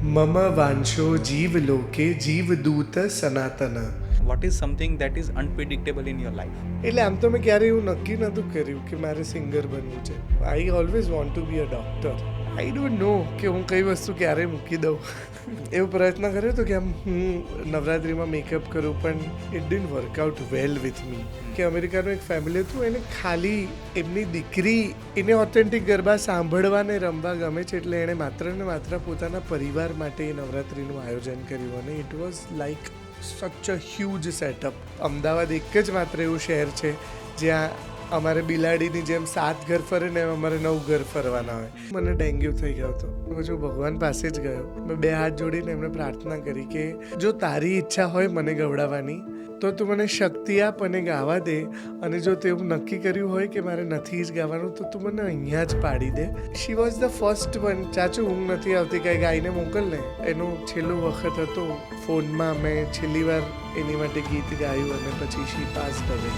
મમ વાંશો જીવલોકે જીવદૂત સનાતન. What is something that is unpredictable in your life? એટલે આમ તો મેં ક્યારે એવું નક્કી નહોતું કર્યું કે મારે સિંગર બનવું છે. I always want to be a doctor. I don't know કે હું કઈ વસ્તુ ક્યારે મૂકી દઉં. એવો પ્રયત્ન કર્યો હતો કે આમ હું નવરાત્રિમાં મેકઅપ કરું, પણ it didn't workout well with me. કે અમેરિકાનું એક ફેમિલી હતું, એને ખાલી એમની દીકરી એને ઓથેન્ટિક ગરબા સાંભળવા ને રમવા ગમે છે, એટલે એણે માત્ર ને માત્ર પોતાના પરિવાર માટે નવરાત્રિનું આયોજન કર્યું. અને ઇટ વોઝ લાઈક સચ અ હ્યુજ સેટઅપ. અમદાવાદ એક જ માત્ર એવું શહેર છે જ્યાં અમારે બિલાડીની જેમ 7 ઘર ફરે ને અમારે 9 ઘર ફરવાના હોય. મને ડેન્ગ્યુ થઈ ગયો હતો. પછી હું ભગવાન પાસે જ ગયો. મેં 2 હાથ જોડીને એમને પ્રાર્થના કરી કે જો તારી ઈચ્છા હોય મને ગવડાવવાની, તો તું મને શક્તિ આપ અને ગાવા દે. અને જો તે એવું નક્કી કર્યું હોય કે મારે નથી જ ગાવાનું, તો તું મને અહીંયા જ પાડી દે. She was the first one. ચાચુ ઊંઘ નથી આવતી, કાંઈ ગાઈને મોકલ ને. એનું છેલ્લું વખત હતો. ફોનમાં મેં છેલ્લી વાર એની માટે ગીત ગાયું અને પછી શી પાસ કરે.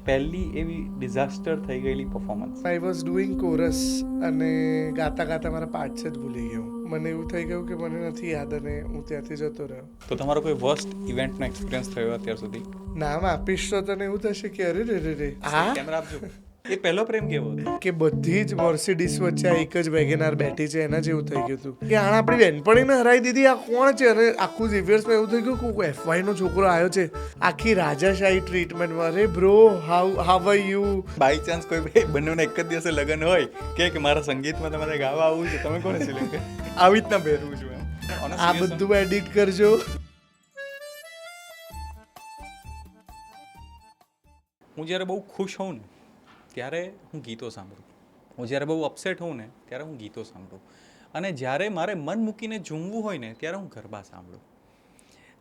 પહેલી એવી ડિઝાસ્ટર થઈ ગયેલી performance? I was doing chorus અને ગાતા ગાતા મારા પાર્ટ્સ જ ભૂલી ગયો. મને એવું થઈ ગયું કે મને નથી યાદ અને હું ત્યાંથી જતો રહ્યો. તો તમારો કોઈ વર્સ્ટ ઇવેન્ટનો એક્સપિરિયન્સ થયો અત્યાર સુધી? નામ આપીશ તો તને એવું થશે કે અરે રે રે રે આ કેમેરા આપજો. એ પહેલો પ્રેમ કેવો હતો? કે બધી જ મર્સિડીઝ વચ્ચે આ એક જ વેગેનાર બેઠી છે, એના જેવું થઈ ગયું હતું કે આણે આપણી બેનપણીને હરાવી દીધી. આ કોણ છે? અને આખું ઝેવિયર્સમાં એવું થઈ ગયું કે કોઈ એફવાય નો છોકરો આવ્યો છે. આખી રાજાશાહી ટ્રીટમેન્ટમાં. અરે bro, how are you? By chance કોઈ ભાઈ બંનેના એક જ દિવસે લગ્ન હોય કે મારા સંગીતમાં તમારે ગાવા આવવું છે, તમે કોને સિલેક્ટ કરી? આવી રીતના પહેરવું છું એમ. આ બધું એડિટ કરજો. હું જ્યારે બહુ ખુશ હોઉં ને ત્યારે હું ગીતો સાંભળું. હું જ્યારે બહુ અપસેટ હોઉં ને ત્યારે હું ગીતો સાંભળું. અને જ્યારે મારે મન મૂકીને ઝૂમવું હોય ને ત્યારે હું ગરબા સાંભળું.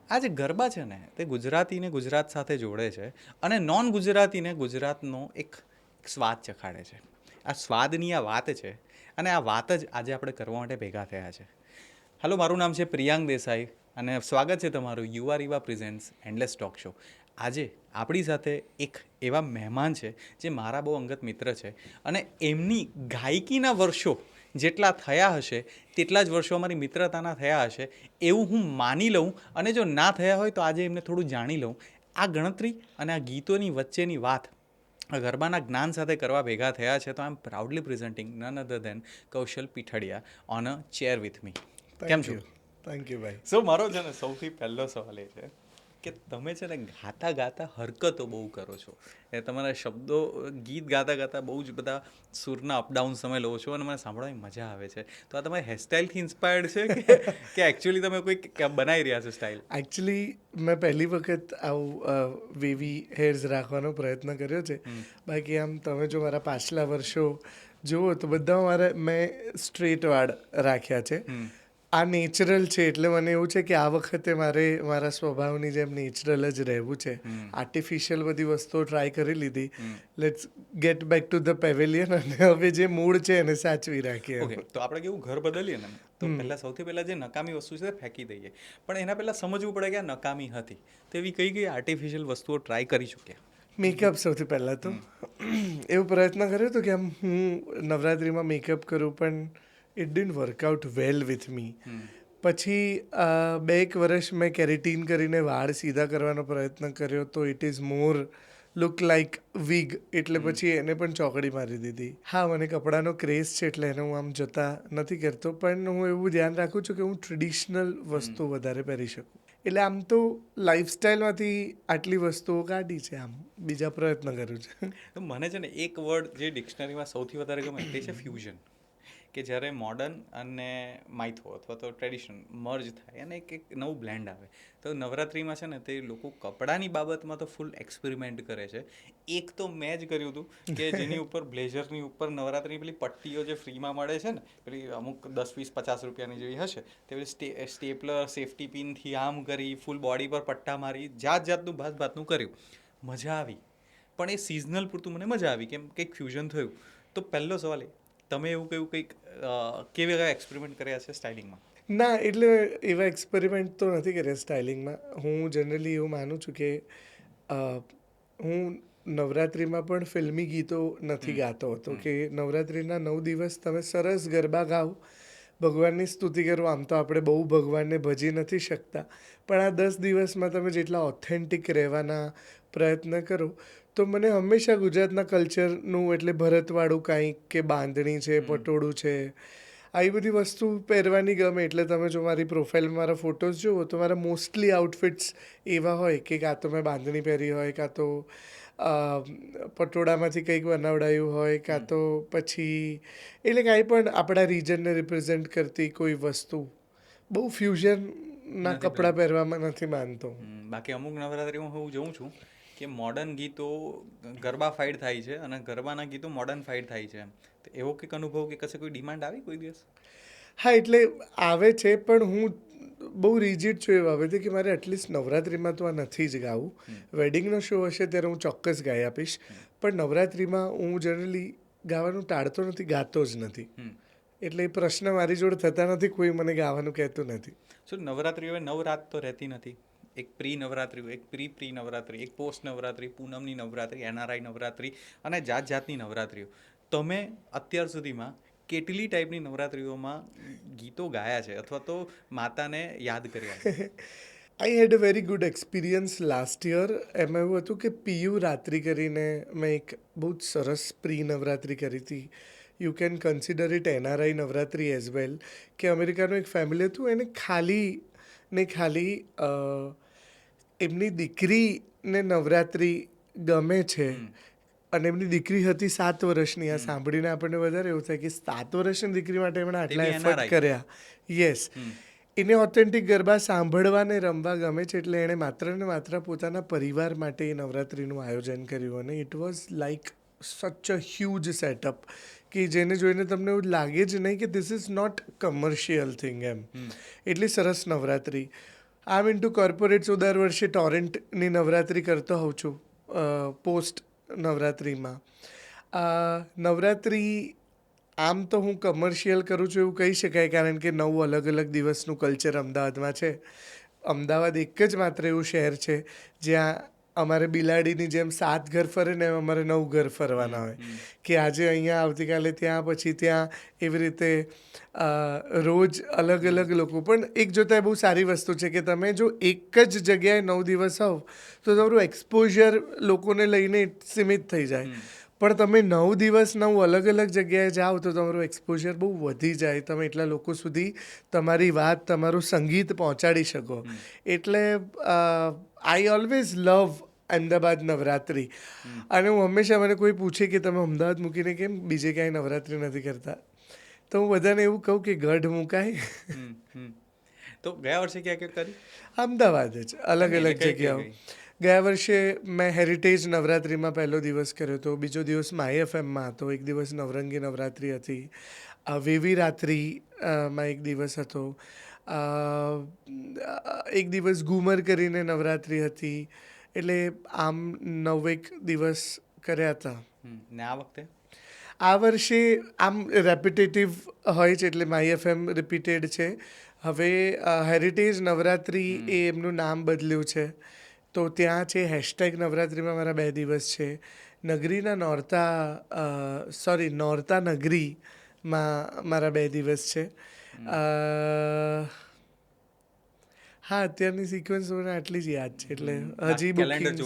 આ જે ગરબા છે ને તે ગુજરાતીને ગુજરાત સાથે જોડે છે અને નોન ગુજરાતીને ગુજરાતનો એક સ્વાદ ચખાડે છે. આ સ્વાદની આ વાત છે અને આ વાત જ આજે આપણે કરવા માટે ભેગા થયા છે. હેલો, મારું નામ છે પ્રિયાંક દેસાઈ અને સ્વાગત છે તમારું you are Eva presents endless talk show. આજે આપણી સાથે એક એવા મહેમાન છે જે મારા બહુ અંગત મિત્ર છે અને એમની ગાયકીના વર્ષો જેટલા થયા હશે તેટલા જ વર્ષો અમારી મિત્રતાના થયા હશે એવું હું માની લઉં. અને જો ના થયા હોય તો આજે એમને થોડું જાણી લઉં. આ ગણતરી અને આ ગીતોની વચ્ચેની વાત આ ગરબાના જ્ઞાન સાથે કરવા ભેગા થયા છે. તો I am proudly presenting none other than Kaushal Pithadiya on a chair with me. કેમ છો? થેન્ક યુ ભાઈ. સો મારો છે ને સૌથી પહેલો સવાલ એ છે કે તમે છે ને ગાતા ગાતા હરકતો બહુ કરો છો. એ તમારા શબ્દો ગીત ગાતા ગાતા બહુ જ બધા સૂરના અપડાઉન તમે લો છો અને મને સાંભળવાની મજા આવે છે. તો આ તમારી હેરસ્ટાઇલથી ઇન્સ્પાયર્ડ છે કે એકચ્યુઅલી તમે કોઈ બનાવી રહ્યા છો સ્ટાઇલ? એકચ્યુઅલી મેં પહેલી વખત આવું વેવી હેર્સ રાખવાનો પ્રયત્ન કર્યો છે. બાકી આમ તમે જો મારા પાછલા વર્ષો જુઓ તો બધા મેં સ્ટ્રેટ વાળ રાખ્યા છે. આ નેચરલ છે એટલે મને એવું છે કે આ વખતે મારે મારા સ્વભાવની જેમ નેચરલ જ રહેવું છે. આર્ટિફિશિયલ બધી વસ્તુઓ ટ્રાય કરી લીધી. Let's get back to the pavilion અને હવે જે મૂળ છે એને સાચવી રાખીએ. ઓકે, તો આપણે કેવું ઘર બદલીએ ને તો સૌથી પહેલાં જે નકામી વસ્તુ છે ફેંકી દઈએ, પણ એના પહેલાં સમજવું પડે કે આ નકામી હતી. તો એવી કઈ આર્ટિફિશિયલ વસ્તુઓ ટ્રાય કરી ચૂક્યા? મેકઅપ સૌથી પહેલાં તો એવો પ્રયત્ન કર્યો હતો કે આમ હું નવરાત્રિમાં મેકઅપ કરું, પણ it didn't workout well with me. પછી 2 વર્ષ મેં કેરેટીન કરીને વાળ સીધા કરવાનો પ્રયત્ન કર્યો તો it is more look like wig, એટલે પછી એને પણ ચોકડી મારી દીધી. હા, મને કપડાનો ક્રેઝ છે એટલે એને હું આમ જતા નથી કરતો, પણ હું એવું ધ્યાન રાખું છું કે હું ટ્રેડિશનલ વસ્તુ વધારે પહેરી શકું. એટલે આમ તો લાઈફસ્ટાઈલમાંથી આટલી વસ્તુઓ કાઢી છે, આમ બીજા પ્રયત્ન કરું છું. તો મને છે ને એક વર્ડ જે ડિક્શનરીમાં સૌથી વધારે ગમે તે છે ફ્યુઝન. કે જ્યારે મોડર્ન અને માઇથો અથવા તો ટ્રેડિશન મર્જ થાય અને એક નવું બ્લેન્ડ આવે. તો નવરાત્રિમાં છે ને તે લોકો કપડાની બાબતમાં તો ફૂલ એક્સપેરિમેન્ટ કરે છે. એક તો મેં જ કર્યું હતું કે જેની ઉપર બ્લેઝરની ઉપર નવરાત્રિની પેલી પટ્ટીઓ જે ફ્રીમાં મળે છે ને, પેલી અમુક 10, 20, 50 રૂપિયાની જેવી હશે, તે પેલી સ્ટેપલર સેફ્ટી પિનથી આમ કરી ફૂલ બોડી પર પટ્ટા મારી જાતનું ભાતનું કર્યું. મજા આવી, પણ એ સિઝનલ પૂરતું મને મજા આવી કેમ કંઈક ફ્યુઝન થયું. તો પહેલો સવાલ એ, તમે એવું કંઈક કેવા એક્સપેરિમેન્ટ કર્યા છે સ્ટાઇલિંગમાં? ના, એટલે એવા એક્સપેરિમેન્ટ તો નથી કર્યા સ્ટાઇલિંગમાં. હું જનરલી એવું માનું છું કે હું નવરાત્રિમાં પણ ફિલ્મી ગીતો નથી ગાતો હતો. કે નવરાત્રિના 9 દિવસ તમે સરસ ગરબા ગાઓ, ભગવાનની સ્તુતિ કરું. આમ તો આપણે બહુ ભગવાનને ભજી નથી શકતા, પણ આ 10 દિવસમાં તમે જેટલા ઓથેન્ટિક રહેવાના પ્રયત્ન કરો, તો મને હંમેશા ગુજરાતના કલ્ચરનું એટલે ભરતવાળું કાંઈક કે બાંધણી છે, પટોળું છે, આવી બધી વસ્તુ પહેરવાની ગમે. એટલે તમે જો મારી પ્રોફાઇલમાં મારા ફોટોઝ જુઓ તો મારા મોસ્ટલી આઉટફિટ્સ એવા હોય કે કાં તો મેં બાંધણી પહેરી હોય, કાં તો પટોળામાંથી કંઈક બનાવડાયું હોય, કાં તો પછી એટલે કાંઈ પણ આપણા રિજનને રિપ્રેઝેન્ટ કરતી કોઈ વસ્તુ. બહુ ફ્યુઝનના કપડાં પહેરવામાં નથી માનતો. બાકી અમુક નવરાત્રિમાં હું જોઉં છું કે મોડર્ન ગીતો ગરબા ફાઇડ થાય છે અને ગરબાના ગીતો મોડર્ન ફાઇડ થાય છે. તો એવો કંઈક અનુભવ કે કશે કોઈ ડિમાન્ડ આવી કોઈ દિવસ? હા, એટલે આવે છે, પણ હું બહુ રિજિડ છું એ બાબતે કે મારે એટલીસ્ટ નવરાત્રિમાં તો આ નથી જ ગાવું. વેડિંગનો શો હશે ત્યારે હું ચોક્કસ ગાઈ આપીશ, પણ નવરાત્રિમાં હું જનરલી ગાવાનું ટાળતો નથી, ગાતો જ નથી. એટલે એ પ્રશ્ન મારી જોડે થતા નથી, કોઈ મને ગાવાનું કહેતું નથી. શું નવરાત્રિ હવે 9 રાત તો રહેતી નથી? એક પ્રી નવરાત્રિ, એક પ્રી નવરાત્રિ, એક પોસ્ટ નવરાત્રિ, પૂનમની નવરાત્રિ, એનઆરઆઈ નવરાત્રિ અને જાત જાતની નવરાત્રિઓ. તમે અત્યાર સુધીમાં કેટલી ટાઈપની નવરાત્રિઓમાં ગીતો ગાયા છે અથવા તો માતાને યાદ કર્યા છે? I had a very good experience last year. એમાં એવું હતું કે પીયુ રાત્રિ કરીને મેં એક બહુ જ સરસ પ્રી નવરાત્રિ કરી હતી. You can consider it NRI Navratri as well. કે અમેરિકાનું એક ફેમિલી હતું, એને ખાલી એમની દીકરીને નવરાત્રિ ગમે છે અને એમની દીકરી હતી 7 વર્ષની. આ સાંભળીને આપણને વધારે એવું થાય કે 7 વર્ષની દીકરી માટે એમણે આટલા એફર્ટ કર્યા. યસ, એને ઓથેન્ટિક ગરબા સાંભળવા ને રમવા ગમે છે, એટલે એણે માત્ર ને માત્ર પોતાના પરિવાર માટે એ નવરાત્રિનું આયોજન કર્યું અને ઇટ વોઝ લાઈક સચ અ હ્યુજ સેટઅપ કે જેને જોઈને તમને એવું લાગે જ નહીં કે this is not commercial thing એમ. એટલી સરસ Navratri. I am into corporate, દર વર્ષે ટોરેન્ટની નવરાત્રિ કરતો હોઉં છું પોસ્ટ નવરાત્રિમાં. નવરાત્રિ આમ તો હું કમર્શિયલ કરું છું એવું કહી શકાય, કારણ કે 9 અલગ અલગ દિવસનું કલ્ચર અમદાવાદમાં છે. અમદાવાદ એક જ માત્ર એવું શહેર છે જ્યાં અમારે બિલાડીની જેમ 7 ઘર ફરે ને અમારે 9 ઘર ફરવાના હોય. કે આજે અહીંયા, આવતીકાલે ત્યાં, પછી ત્યાં, એવી રીતે રોજ અલગ અલગ લોકો. પણ એક જોતાં બહુ સારી વસ્તુ છે કે તમે જો એક જ જગ્યાએ 9 દિવસ હોવ તો તમારું એક્સપોઝર લોકોને લઈને સીમિત થઈ જાય. પણ તમે 9 દિવસ 9 અલગ અલગ જગ્યાએ જાઓ તો તમારું એક્સપોઝર બહુ વધી જાય. તમે એટલા લોકો સુધી તમારી વાત, તમારું સંગીત પહોંચાડી શકો. એટલે આઈ ઓલવેઝ લવ અમદાવાદ નવરાત્રિ. અને હું હંમેશા, મને કોઈ પૂછે કે તમે અમદાવાદ મૂકીને કેમ બીજે ક્યાંય નવરાત્રિ નથી કરતા, તો હું બધાને એવું કહું કે ગઢ મુકાય. તો ગયા વર્ષે ક્યાં ક્યાં કરી? અમદાવાદ જ, અલગ અલગ જગ્યાઓ. ગયા વર્ષે મેં હેરિટેજ નવરાત્રિમાં પહેલો દિવસ કર્યો હતો, બીજો દિવસ માય એફએમમાં હતો, એક દિવસ નવરંગી નવરાત્રિ હતી, વેવી રાત્રિમાં એક દિવસ હતો, એક દિવસ ઘૂમર કરીને નવરાત્રિ હતી. એટલે આમ 9 દિવસ કર્યા હતા. ને આ વખતે? આ વર્ષે આમ રેપિટેટિવ હોય છે, એટલે માય એફએમ રિપીટેડ છે. હવે હેરિટેજ નવરાત્રિ એ એમનું નામ બદલ્યું છે, તો ત્યાં છે હેશટેગ નવરાત્રિમાં મારા 2 દિવસ છે. નગરીના નોરતા નગરીમાં મારા 2 દિવસ છે. હા, અત્યારની સિક્વન્સ મને આટલી જ યાદ છે, એટલે હજી બુકિંગ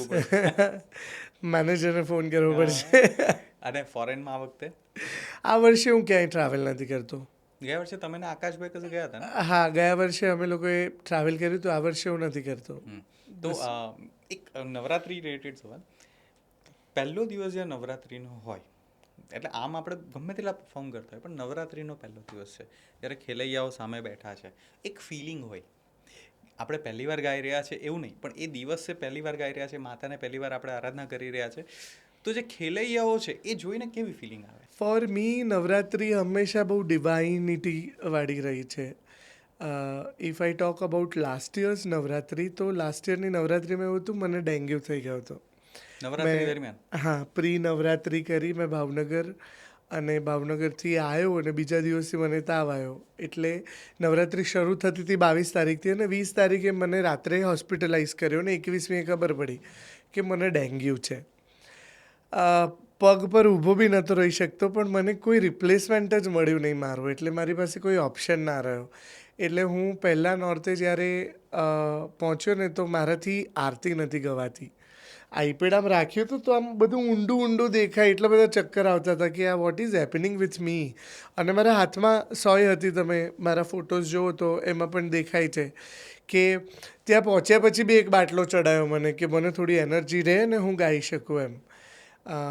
મેનેજરને ફોન કરવો પડશે. અને ફોરેનમાં આ વખતે? આ વર્ષે હું ક્યાંય ટ્રાવેલ નથી કરતો. ગયા વર્ષે તમે ને આકાશભાઈ કશે ગયા હતા ને? હા, ગયા વર્ષે અમે લોકોએ ટ્રાવેલ કર્યું હતું. આ વર્ષે હું નથી કરતો. તો એક નવરાત્રિ રિલેટેડ સવાલ. પહેલો દિવસ જે નવરાત્રિનો હોય, એટલે આમ આપણે ગમે તેટલા પરફોર્મ કરતા હોય, પણ નવરાત્રિનો પહેલો દિવસ છે, જ્યારે ખેલૈયાઓ સામે બેઠા છે, એક ફિલિંગ હોય. આપણે પહેલી વાર ગાઈ રહ્યા છે એવું નહીં, પણ એ દિવસે પહેલી વાર ગાઈ રહ્યા છે, માતાને પહેલી વાર આપણે આરાધના કરી રહ્યા છે, તો જે ખેલૈયાઓ છે એ જોઈને કેવી ફિલિંગ આવે? ફોર મી નવરાત્રિ હંમેશા બહુ ડિવાઇનિટી વાળી રહી છે. If I talk about last years Navratri, તો લાસ્ટ યરની નવરાત્રિમાં એવું હતું, મને ડેન્ગ્યુ થઈ ગયો હતો નવરાત્રિ દરમિયાન. હા, પ્રી નવરાત્રિ કરી મેં ભાવનગર, અને ભાવનગરથી આવ્યો અને બીજા દિવસે મને તાવ આવ્યો. એટલે નવરાત્રિ શરૂ થતી હતી 22 તારીખથી, અને 20 તારીખે મને રાત્રે હોસ્પિટલાઇઝ કર્યો, ને 21મીએ ખબર પડી કે મને ડેન્ગ્યુ છે. પગ પર ઊભો બી નહોતો રહી શકતો, પણ મને કોઈ રિપ્લેસમેન્ટ જ મળ્યું નહીં મારું, એટલે મારી પાસે કોઈ ઓપ્શન ના રહ્યો. એટલે હું પહેલાં નોરતે જ્યારે પહોંચ્યો ને તો મારાથી આરતી નથી ગવાતી. આઈપેડ આમ રાખ્યું હતું તો આમ બધું ઊંડું ઊંડું દેખાય, એટલા બધા ચક્કર આવતા હતા કે આ what is happening with me. અને મારા હાથમાં સોય હતી, તમે મારા ફોટોઝ જુઓ તો એમાં પણ દેખાય છે કે ત્યાં પહોંચ્યા પછી બી એક બાટલો ચડાયો મને કે મને થોડી એનર્જી રહે ને હું ગાઈ શકું એમ.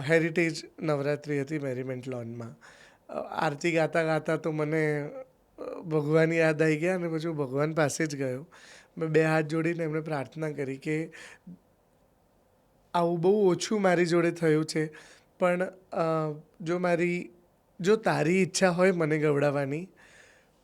હેરિટેજ નવરાત્રિ હતી મેરીમેન્ટ લોનમાં. આરતી ગાતા ગાતા તો મને ભગવાન યાદ આવી ગયા અને પછી હું ભગવાન પાસે જ ગયો. મેં 2 હાથ જોડીને એમને પ્રાર્થના કરી કે આવું બહુ ઓછું મારી જોડે થયું છે, પણ જો તારી ઈચ્છા હોય મને ગવડાવવાની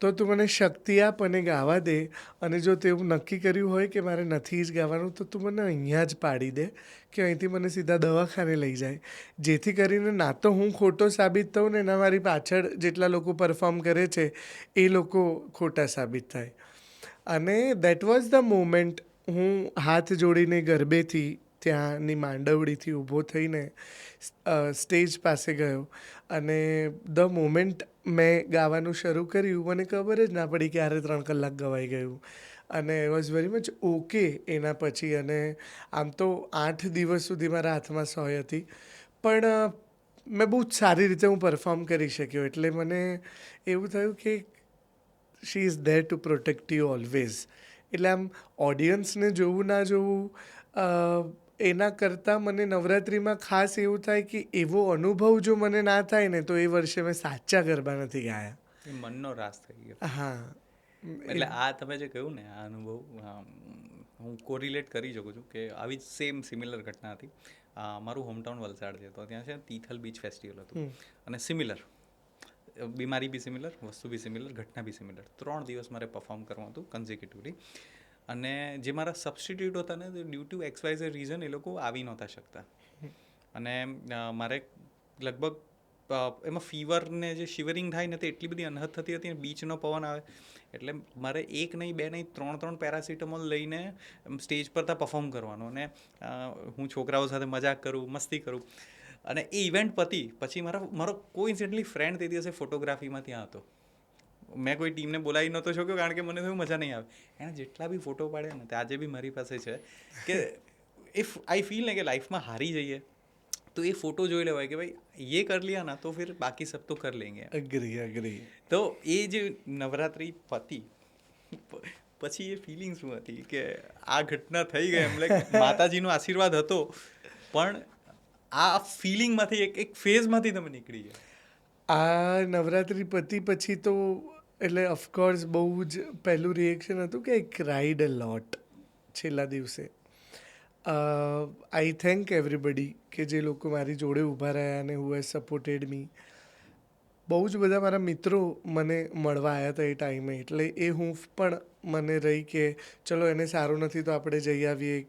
તો તું મને શક્તિ આપ અને ગાવા દે, અને જો તેવું નક્કી કર્યું હોય કે મારે નથી જ ગાવાનું તો તું મને અહીંયા જ પાડી દે કે અહીંથી મને સીધા દવાખાને લઈ જાય, જેથી કરીને ના તો હું ખોટો સાબિત થઉં ને ના મારી પાછળ જેટલા લોકો પરફોર્મ કરે છે એ લોકો ખોટા સાબિત થાય. અને દેટ વોઝ ધ મોમેન્ટ. હું હાથ જોડીને ગરબેથી ત્યાંની માંડવડીથી ઊભો થઈને સ્ટેજ પાસે ગયો, અને ધ મોમેન્ટ મેં ગાવાનું શરૂ કર્યું મને ખબર જ ના પડી કે 3 કલાક ગવાઈ ગયું. અને I was very much okay એના પછી. અને આમ તો 8 દિવસ સુધી મારા હાથમાં સોય હતી, પણ મેં બહુ જ સારી રીતે હું પરફોર્મ કરી શક્યો. એટલે મને એવું થયું કે she is there to protect you always. એટલે આમ ઓડિયન્સને જોવું ના જોવું એના કરતાં મને નવરાત્રિમાં ખાસ એવું થાય કે એવો અનુભવ જો મને ના થાય ને તો એ વર્ષે મેં સાચા ગરબા નથી ગાયા. એ મનનો રાસ થઈ ગયો. હા, એટલે આ તમે જે કહ્યું ને આ અનુભવ હું કોરિલેટ કરી શકું છું કે આવી જ સેમ સિમિલર ઘટના હતી. મારું હોમટાઉન વલસાડ છે, તો ત્યાં છે તિથલ બીચ ફેસ્ટિવલ હતું, અને સિમિલર બીમારી બી સિમિલર, વસ્તુ બી સિમિલર, ઘટના બી સિમિલર. 3 દિવસ મારે પરફોર્મ કરવાનું હતું કન્ઝિક્યુટિવલી. અને જે મારા સબસ્ટિટ્યૂટ હતા ને ડ્યુ ટુ XYZ રીઝન એ લોકો આવી નહોતા શકતા. અને મારે લગભગ એમાં ફીવર ને જે શિવરિંગ થાય ને તે એટલી બધી અનહદ થતી હતી ને બીચનો પવન આવે, એટલે મારે 1 નહીં 2 નહીં 3 પેરાસિટામોલ લઈને સ્ટેજ પર ત્યાં પરફોર્મ કરવાનું. અને હું છોકરાઓ સાથે મજાક કરું, મસ્તી કરું. અને એ ઇવેન્ટ પતી પછી મારો કોઇન્સિડન્ટલી ફ્રેન્ડ તે દિવસે ફોટોગ્રાફીમાં ત્યાં હતો. મેં કોઈ ટીમને બોલાવી નહોતો શક્યો કારણ કે મને થયું મજા નહીં આવે. એણે જેટલા બી ફોટો પાડ્યા ને તે આજે બી મારી પાસે છે કે ઇફ આઈ ફીલ ને કે લાઈફમાં હારી જઈએ તો એ ફોટો જોઈ લેવાય કે ભાઈ ये कर लिया ना तो फिर बाकी सब तो कर लेंगे. અગ્રી. તો એ જે નવરાત્રિ પતી પછી એ ફિલિંગ શું હતી કે આ ઘટના થઈ ગઈ, એમ લાઈક માતાજીનો આશીર્વાદ હતો, પણ આ ફિલિંગમાંથી એક ફેઝમાંથી તમે નીકળી ગયા. આ નવરાત્રિ પતી પછી તો એટલે ઓફકોર્સ બહુ જ પહેલું રિએક્શન હતું કે આઈ ક્રાઈડ અ લોટ છેલ્લા દિવસે. આઈ થેન્ક એવરીબડી કે જે લોકો મારી જોડે ઊભા રહ્યા અને હુ હેઝ સપોર્ટેડ મી. બહુ જ બધા મારા મિત્રો મને મળવા આવ્યા હતા એ ટાઈમે, એટલે એ હૂંફ પણ મને રહી કે ચલો એને સારું નથી તો આપણે જઈ આવીએ.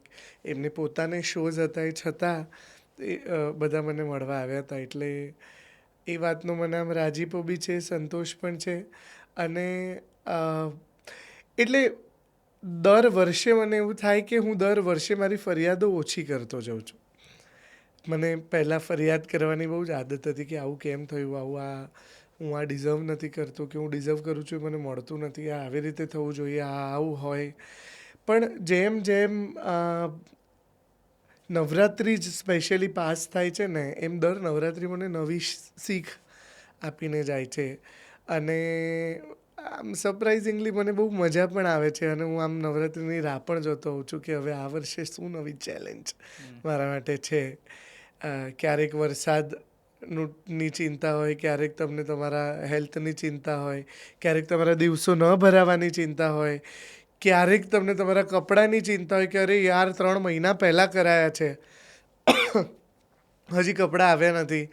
એમને પોતાને શોઝ હતા એ છતાં એ બધા મને મળવા આવ્યા હતા, એટલે એ વાતનો મને આમ રાજીપો બી છે, સંતોષ પણ છે. અને એટલે દર વર્ષે મને એવું થાય કે હું દર વર્ષે મારી ફરિયાદો ઓછી કરતો જાઉં છું. મને પહેલાં ફરિયાદ કરવાની બહુ જ આદત હતી કે આવું કેમ થયું, હું આ ડિઝર્વ નથી કરતો, કે હું ડિઝર્વ કરું છું મને મળતું નથી, આ આવી રીતે થવું જોઈએ, આ આવું હોય. પણ જેમ જેમ નવરાત્રિ જ સ્પેશિયલી પાસ થાય છે ને એમ દર નવરાત્રિ મને નવી શીખ આપીને જાય છે. અને આમ સરપ્રાઇઝિંગલી મને બહુ મજા પણ આવે છે, અને હું આમ નવરાત્રિની રાહ પણ જોતો હોઉં છું કે હવે આ વર્ષે શું નવી ચેલેન્જ મારા માટે છે. ક્યારેક વરસાદની ચિંતા હોય, ક્યારેક તમને તમારા હેલ્થની ચિંતા હોય, ક્યારેક તમારા દિવસો ન ભરાવાની ચિંતા હોય, ક્યારેક તમને તમારા કપડાની ચિંતા હોય કે અરે યાર 3 મહિના પહેલાં કરાયા છે હજી કપડાં આવ્યા નથી.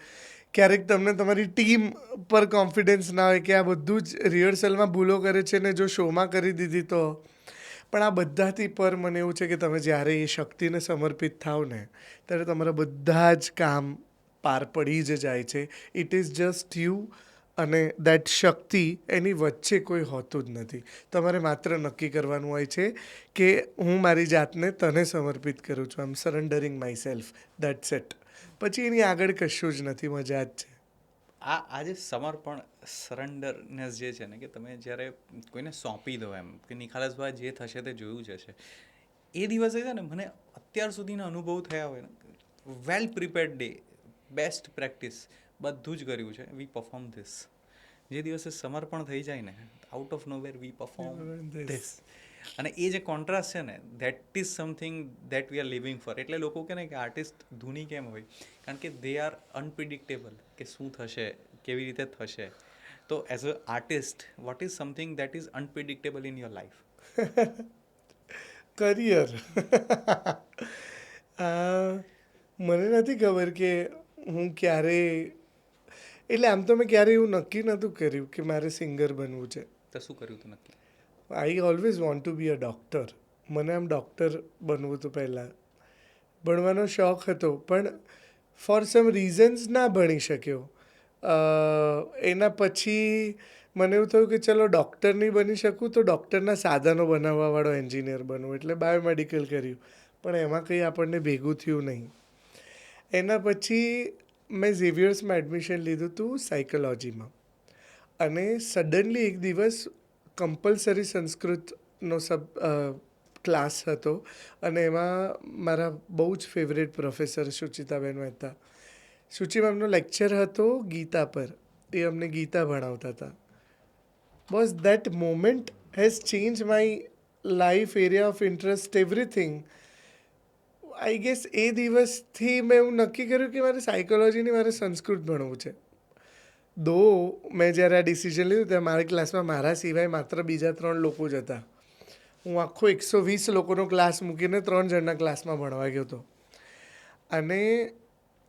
ક્યારેક તમને તમારી ટીમ પર કોન્ફિડન્સ ના હોય કે આ બધું જ રિહર્સલમાં ભૂલો કરે છે ને જો શોમાં કરી દીધી તો. પણ આ બધાથી પર મને એવું છે કે તમે જ્યારે એ શક્તિને સમર્પિત થાવ ને ત્યારે તમારા બધા જ કામ પાર પડી જ જાય છે. ઇટ ઇઝ જસ્ટ યુ અને દેટ શક્તિ, એની વચ્ચે કોઈ હોતું જ નથી. તમારે માત્ર નક્કી કરવાનું હોય છે કે હું મારી જાતને તને સમર્પિત કરું છું, આઈ એમ સરેન્ડરિંગ માય સેલ્ફ, દેટ્સ ઇટ. પછી એની આગળ કશું જ નથી, મજા જ છે. આ જે સમર્પણ સરેન્ડરનેસ જે છે ને, કે તમે જ્યારે કોઈને સોંપી દો એમ કે નિખાલસભાઈ જે થશે તે જોયું જ હશે, એ દિવસે છે ને મને અત્યાર સુધીના અનુભવ થયા હોય ને, well prepared day, best practice બધું જ કર્યું છે. We perform this. જે દિવસે સમર્પણ થઈ જાય ને, out of nowhere we perform this. અને એ જે કોન્ટ્રાસ્ટ છે ને, that is something that we are living for. એટલે લોકો કહે ને કે આર્ટિસ્ટ ધૂની કેમ હોય, કારણ કે દે આર અનપ્રિડિક્ટેબલ, કે શું થશે, કેવી રીતે થશે. તો as a artist, what is something that is unpredictable in your life? Career. મને નથી ખબર કે હું ક્યારે, એટલે આમ તો મેં ક્યારે એવું નક્કી નહોતું કર્યું કે મારે સિંગર બનવું છે. તો શું કર્યું તું નક્કી? I always want to be a doctor. મને આમ ડૉક્ટર બનવું હતું પહેલાં. ભણવાનો શોખ હતો, પણ ફોર સમ રીઝન્સ ના ભણી શક્યો. એના પછી મને એવું થયું કે ચલો ડૉક્ટર નહીં બની શકું તો ડૉક્ટરના સાધનો બનાવવાવાળો એન્જિનિયર બનવું, એટલે બાયોમેડિકલ કર્યું, પણ એમાં કંઈ આપણને ભેગું થયું નહીં. એના પછી મેં ઝેવિયર્સમાં એડમિશન લીધું હતું સાયકોલોજીમાં, અને સડનલી એક દિવસ કમ્પલસરી સંસ્કૃતનો ક્લાસ હતો, અને એમાં મારા બહુ જ ફેવરેટ પ્રોફેસર શુચિતાબેન મહેતા, શુચિ મેમનો લેક્ચર હતો ગીતા પર. એ અમને ગીતા ભણાવતા હતા. બસ that moment has change my life, area of interest, everything. I guess એ દિવસથી મેં એવું નક્કી કર્યું કે મારે સાયકોલોજીની, મારે સંસ્કૃત ભણવું છે. દો મેં જ્યારે આ ડિસિઝન લીધું ત્યારે મારી ક્લાસમાં મારા સિવાય માત્ર બીજા 3 લોકો જ હતા. હું આખો 120 લોકોનો ક્લાસ મૂકીને 3 જણના ક્લાસમાં ભણવા ગયો હતો. અને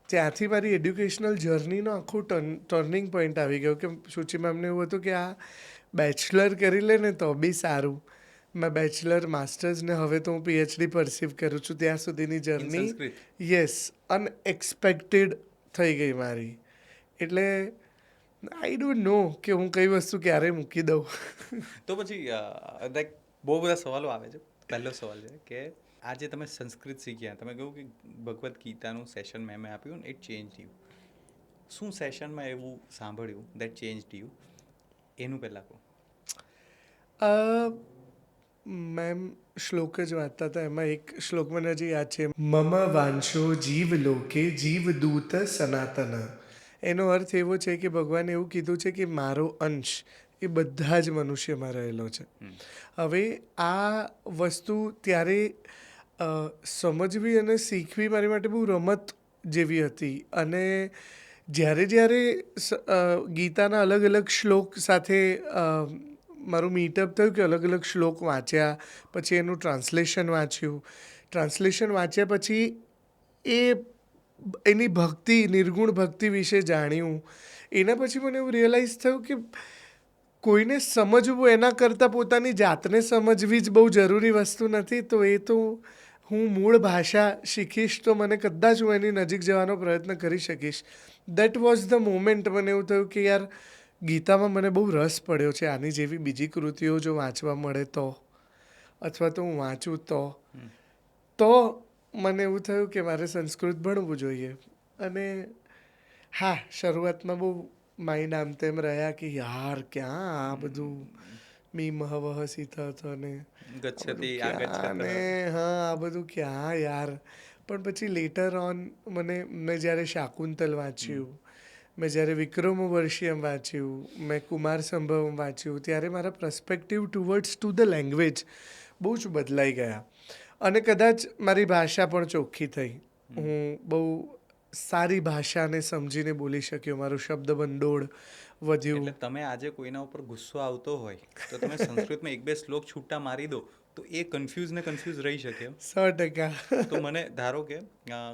ત્યાંથી મારી એડ્યુકેશનલ જર્નીનો આખું ટર્નિંગ પોઈન્ટ આવી ગયો કે શુચિ મેમને એવું હતું કે આ બેચલર કરી લે ને તો બી સારું. મેં બેચલર, માસ્ટર્સ, ને હવે તો હું પીએચડી પરસીવ કરું છું. ત્યાં સુધીની જર્ની, સંસ્કૃત. યસ, અનએક્સપેક્ટેડ થઈ ગઈ મારી. એટલે આઈ ડોન્ટ નો કે હું કઈ વસ્તુ ક્યારે મૂકી દઉં. તો પછી લાઈક બહુ બધા સવાલો આવે છે. પહેલો સવાલ છે કે આજે તમે સંસ્કૃત શીખ્યા, તમે કહ્યું કે ભગવદ્ ગીતાનું સેશન મેં આપ્યું ને, ઇટ ચેન્જ યુ. શું સેશનમાં એવું સાંભળ્યું દેટ ચેન્જ યુ? એનું પહેલાં કહો. મેમ શ્લોક જ વાંચતા હતા, એમાં એક શ્લોક મને હજી યાદ છે, મમ વાંશો જીવ લોકે જીવદૂત સનાતન. એનો અર્થ એવો છે કે ભગવાને એવું કીધું છે કે મારો અંશ એ બધા જ મનુષ્યમાં રહેલો છે. હવે આ વસ્તુ ત્યારે સમજવી અને શીખવી મારી માટે બહુ રમત જેવી હતી. અને જ્યારે ગીતાના અલગ અલગ શ્લોક સાથે મારું મીટઅપ થયું, કે અલગ અલગ શ્લોક વાંચ્યા, પછી એનું ટ્રાન્સલેશન વાંચ્યું. ટ્રાન્સલેશન વાંચ્યા પછી એની ભક્તિ, નિર્ગુણ ભક્તિ વિશે જાણ્યું. એના પછી મને એવું રિયલાઇઝ થયું કે કોઈને સમજવું એના કરતાં પોતાની જાતને સમજવી જ બહુ જરૂરી વસ્તુ નથી. તો એ તો હું મૂળ ભાષા શીખીશ તો મને કદાચ હું એની નજીક જવાનો પ્રયત્ન કરી શકીશ. That was the moment. મને એવું થયું કે યાર ગીતામાં મને બહુ રસ પડ્યો છે. આની જેવી બીજી કૃતિઓ જો વાંચવા મળે તો, અથવા તો હું વાંચું તો મને એવું થયું કે મારે સંસ્કૃત ભણવું જોઈએ. અને હા, શરૂઆતમાં બહુ માઇન્ડ આમ તેમ રહ્યા કે યાર ક્યાં આ બધું મીમ હવહ સિતથ અને ગચ્છતિ અને હા આ બધું ક્યાં યાર. પણ પછી લેટર ઓન મેં જ્યારે શાકુંતલ વાંચ્યું, મેં જ્યારે વિક્રમોર્વશિયમ વાંચ્યું, મેં કુમાર સંભવમ વાંચ્યું, ત્યારે મારા પર્સપેક્ટિવ ટુ ધ લેંગ્વેજ બહુ જ બદલાઈ ગયા. અને કદાચ મારી ભાષા પણ ચોખ્ખી થઈ. હું બહુ સારી ભાષાને સમજીને બોલી શક્યો. મારું શબ્દ ભંડોળ વધ્યું. એટલે તમે આજે કોઈના ઉપર ગુસ્સો આવતો હોય તો તમે સંસ્કૃતમાં 1-2 શ્લોક છૂટા મારી દો તો એ કન્ફ્યુઝ રહી શકે. 100%. તો મને ધારો કે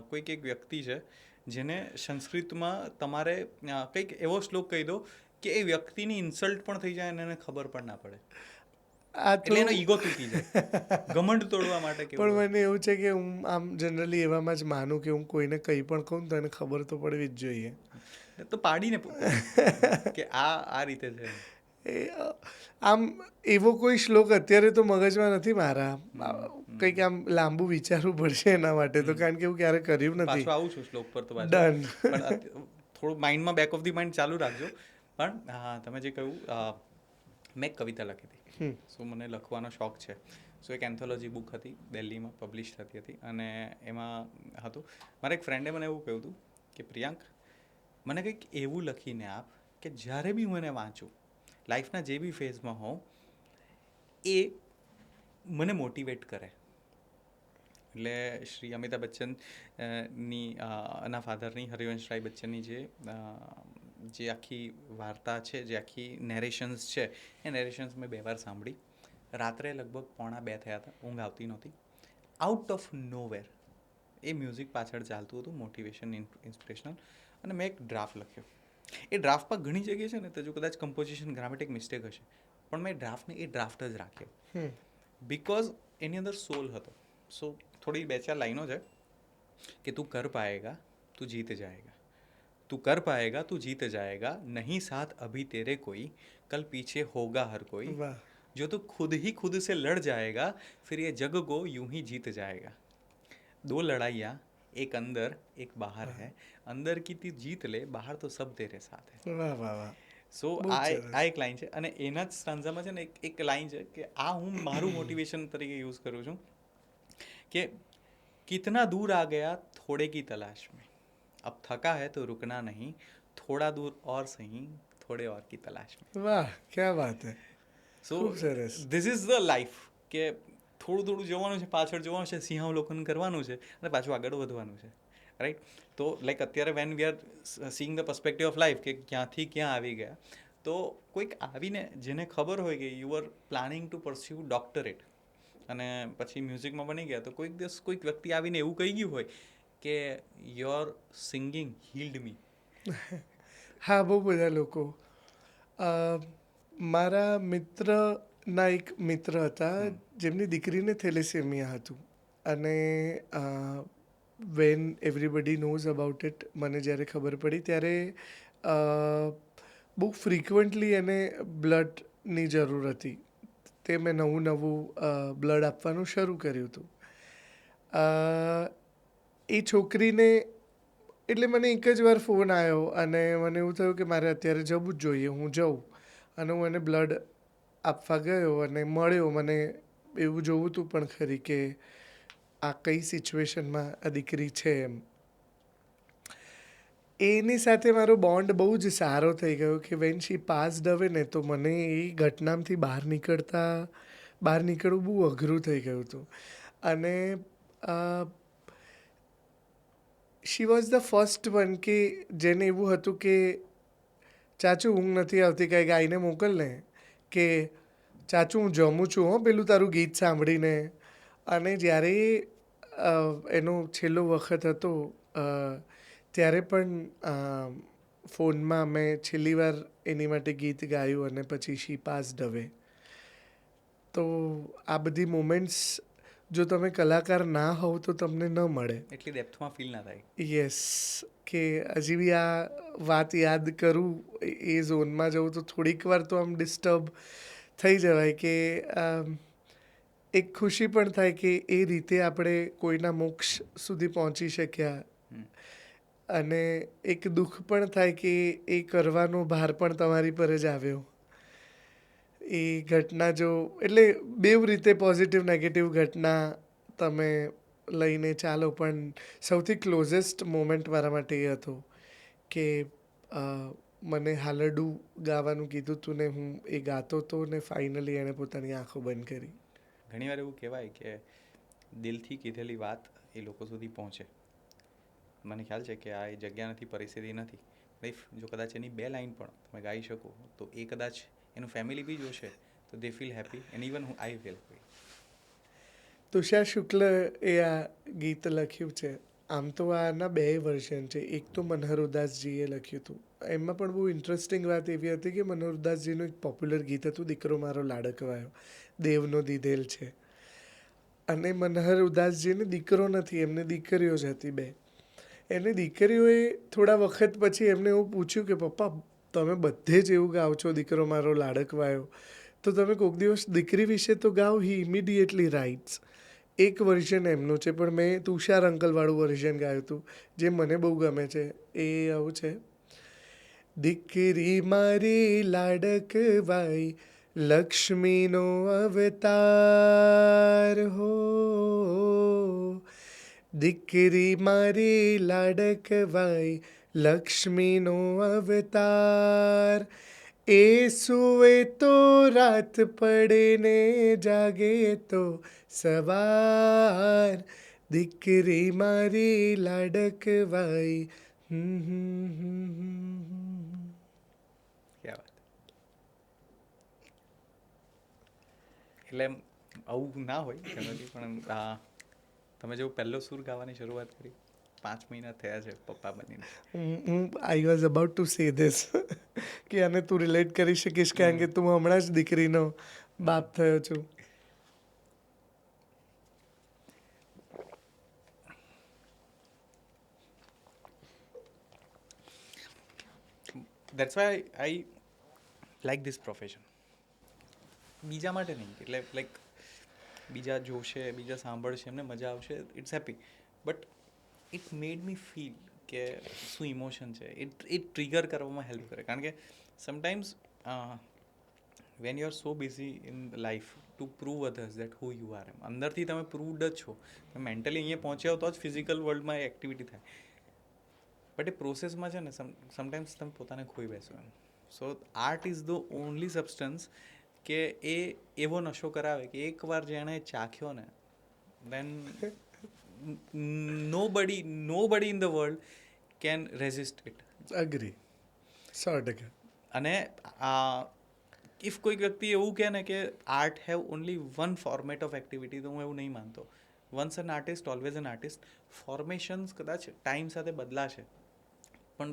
કોઈક એક વ્યક્તિ છે જેને સંસ્કૃતમાં તમારે કંઈક એવો શ્લોક કહી દો કે એ વ્યક્તિની ઇન્સલ્ટ પણ થઈ જાય અને એને ખબર પણ ના પડે, એટલે એનો ઈગો તૂટી જાય. ઘમંડ તોડવા માટે પણ મને એવું છે કે હું આમ જનરલી એવામાં જ માનું કે હું કોઈને કંઈ પણ કહું તો એને ખબર તો પડવી જ જોઈએ. તો પાડીને કે આ રીતે છે. એ આમ એવો કોઈ શ્લોક અત્યારે તો મગજમાં નથી મારા. કંઈક આમ લાંબુ વિચારવું પડશે એના માટે તો, કારણ કે એવું ક્યારે કર્યું નથી. પાછું આવું છું શ્લોક પર તો પાછું. ડન. પણ થોડું માઇન્ડમાં બેક ઓફ ધી માઇન્ડ ચાલુ રાખજો. પણ હા, તમે જે કહ્યું, મેં એક કવિતા લખી હતી. સો મને લખવાનો શોખ છે. સો એક એન્થોલોજી બુક હતી, દિલ્હીમાં પબ્લિશ થતી હતી, અને એમાં હતું, મારા એક ફ્રેન્ડે મને એવું કહ્યું હતું કે પ્રિયાંક, મને કંઈક એવું લખીને આપ કે જ્યારે બી હું એને વાંચું, લાઈફના જે બી ફેઝમાં હોઉં, એ મને મોટિવેટ કરે. એટલે શ્રી અમિતાભ બચ્ચન ની ના ફાધરની, હરિવંશરાય બચ્ચનની જે આખી વાર્તા છે, જે આખી નેરેશન્સ છે, એ નેરેશન્સ મેં 2 વાર સાંભળી. રાત્રે લગભગ 1:45 થયા હતા, ઊંઘ આવતી નહોતી. Out of nowhere A music પાછળ ચાલતું હતું, મોટિવેશન, ઇન્સ્પિરેશનલ, અને મેં એક ડ્રાફ્ટ લખ્યો. એ ડ્રાફ્ટમાં ઘણી જગ્યાએ છે ને, તો જો કદાચ કમ્પોઝિશન, ગ્રામેટિક મિસ્ટેક હશે, પણ મેં ડ્રાફ્ટને એ ડ્રાફ્ટ જ રાખ્યો, બિકોઝ એની અંદર સોલ હતો. સો થોડી 2-4 લાઈનો છે કે તું કર પાએગા તું જીત જાएगा, તું કર પાएगा તું जीत जाएगा, नहीं साथ अभी तेरे कोई, कल पीछे होगा हर कोई, વાહ. जो तू खुद ही खुद से लड़ जाएगा, फिर ये जग को यूं ही जीत जाएगा. 2 लड़ाइयाँ, एक अंदर एक बाहर है, अंदर की ती जीत ले, बाहर तो सब तेरे साथ है. વાહ વાહ વાહ. સો બહુ જ આ સરસ. એક લાઈન છે, અને એના જ સ્ટાન્ઝામાં છે ને એક લાઈન છે કે આ હું મારું મોટિવેશન તરીકે યુઝ કરું છું કે કિતના દૂર આ ગયા થોડે કી તલાશ में, अब थका है तो रुकना नहीं, थोड़ा दूर और सही, थोड़े और की तलाश में. વાહ, ક્યાં વાત હે. સો ખૂબ સરસ. ધીસ ઇઝ ધ લાઈફ, કે થોડું થોડું જોવાનું છે, પાછળ જોવાનું છે, સિંહાવલોકન કરવાનું છે, અને પાછું આગળ વધવાનું છે, રાઈટ. તો લાઈક અત્યારે when we are seeing the perspective of life, કે ક્યાંથી ક્યાં આવી ગયા, તો કોઈક આવીને જેને ખબર હોય કે you are planning to pursue doctorate, અને પછી મ્યુઝિકમાં બની ગયા, તો કોઈક દિવસ કોઈક વ્યક્તિ આવીને એવું કહી ગયું હોય કે યોર સિંગિંગ હીલ્ડ મી. હા, બહુ બધા લોકો. મારા મિત્રના એક મિત્ર હતા જેમની દીકરીને થેલેસેમિયા હતું, અને when everybody knows about it, મને જ્યારે ખબર પડી ત્યારે બહુ ફ્રિકવન્ટલી એને બ્લડની જરૂર હતી. તે મેં નવું બ્લડ આપવાનું શરૂ કર્યું હતું. એ છોકરીને, એટલે મને એક જ વાર ફોન આવ્યો અને મને એવું થયું કે મારે અત્યારે જવું જ જોઈએ, હું જાઉં. અને હું એને બ્લડ આપવા ગયો અને મળ્યો. મને એવું જોવું હતું પણ ખરી કે આ કઈ સિચ્યુએશનમાં આ દીકરી છે એમ. એની સાથે મારો બોન્ડ બહુ જ સારો થઈ ગયો કે વેન શી પાસ્ડ અવે ને, તો મને એ ઘટનામાંથી બહાર નીકળવું બહુ અઘરું થઈ ગયું હતું. અને she was the first one કે જેને એવું હતું કે ચાચુ ઊંઘ નથી આવતી, કાંઈ ગાઈને મોકલ ને, કે ચાચુ હું જમું છું હો પેલું તારું ગીત સાંભળીને. અને જ્યારે એનો છેલ્લો વખત હતો, ત્યારે પણ ફોનમાં મેં છેલ્લી વાર એની માટે ગીત ગાયું, અને પછી શી પાસ્ડ અવે. તો આ બધી મોમેન્ટ્સ જો તમે કલાકાર ના હોવ તો તમને ન મળે. એટલી ડેપ્થમાં ફીલ ના થાય. યસ, કે હજી બી આ વાત યાદ કરું, એ ઝોનમાં જવું તો થોડીક વાર તો આમ ડિસ્ટર્બ થઈ જવાય, કે એક ખુશી પણ થાય કે એ રીતે આપણે કોઈના મોક્ષ સુધી પહોંચી શક્યા, અને એક દુઃખ પણ થાય કે એ કરવાનો ભાર પણ તમારી પર જ આવ્યો. એ ઘટના જો, એટલે બેવ રીતે પોઝિટિવ નેગેટિવ ઘટના તમે લઈને ચાલો, પણ સૌથી ક્લોઝેસ્ટ મોમેન્ટ મારા માટે એ હતો કે મને હાલરડું ગાવાનું કીધું હતું ને હું એ ગાતો હતો, ને ફાઇનલી એણે પોતાની આંખો બંધ કરી. ઘણીવાર એવું કહેવાય કે દિલથી કીધેલી વાત એ લોકો સુધી પહોંચે. મને ખ્યાલ છે કે આ એ જગ્યા નથી, પરિસ્થિતિ નથી. ઇફ જો કદાચ એની 2 લાઈન પણ તમે ગાઈ શકો, તો એ કદાચ એનું ફેમિલી બી જોશે તો they feel happy, and even I feel happy. Tushar Shukla એ આ ગીત લખ્યું છે. આમ તો આના 2 વર્ઝન છે. એક તો મનહર ઉદાસજીએ લખ્યું હતું. એમાં પણ બહુ ઇન્ટરેસ્ટિંગ વાત એવી હતી કે મનહર ઉદાસજીનું એક પોપ્યુલર ગીત હતું, દીકરો મારો લાડકવાયો, દેવનો દીધેલ છે. અને મનહર ઉદાસજીને દીકરો નથી, એમને દીકરીઓ જ હતી 2. એને દીકરીઓએ થોડા વખત પછી એમને એવું પૂછ્યું કે પપ્પા તમે બધે જ એવું ગાઓ છો દીકરો મારો લાડકવાયો, તો તમે કોઈક દિવસ દીકરી વિશે તો ગાઓ, હી ઇમિડિયેટલી રાઇટ્સ. એક વર્ઝન એમનું છે, પણ મેં તુષાર અંકલવાળું વર્ઝન ગાયું હતું જે મને બહુ ગમે છે. એ આવું છે: દીકરી મારી લાડકવાઈ, લક્ષ્મીનો અવતાર હો. દીકરી મારી લાડકવાઈ, લક્ષ્મીનો અવતાર. એ સુવે તો રાત પડે ને જાગે તો સવાર. દીકરી મારી લાડકવાઈ. ક્યાં વાત. એટલે આવું ના હોય જનરલી, પણ તમે જેવું પહેલો સૂર ગાવાની શરૂઆત કરી, 5 મહિના થયા છે પપ્પા બનીને. I was about to say this કે આને તું રિલેટ કરી શકીશ કારણ કે તું હમણાં જ દીકરીનો બાપ થયો છું. That's why I like this profession. બીજા માટે નહીં, એટલે લાઈક બીજા જોશે, બીજા સાંભળશે, એમને મજા આવશે, it's happy. But it made me feel કે શું ઇમોશન છે, એ ટ્રિગર કરવામાં હેલ્પ કરે. કારણ કે sometimes when you are so busy in life two prove others that who you are, અંદરથી તમે પ્રૂવડ જ છો, તમે મેન્ટલી અહીંયા પહોંચ્યા હો તો જ ફિઝિકલ વર્લ્ડમાં એ એક્ટિવિટી થાય. બટ એ પ્રોસેસમાં છે ને સમટાઈમ્સ તમે પોતાને ખોઈ બેસો એમ. So art is the only substance કે એ એવો નશો કરાવે કે એકવાર જેણે ચાખ્યો ને, then nobody in the world can resist it. Agree, 100%. અને ઇફ કોઈક વ્યક્તિ એવું કહે ને કે art have only one format of activity, તો હું એવું નહીં માનતો. Once an artist always an artist. Formations કદાચ ટાઈમ સાથે બદલાશે, પણ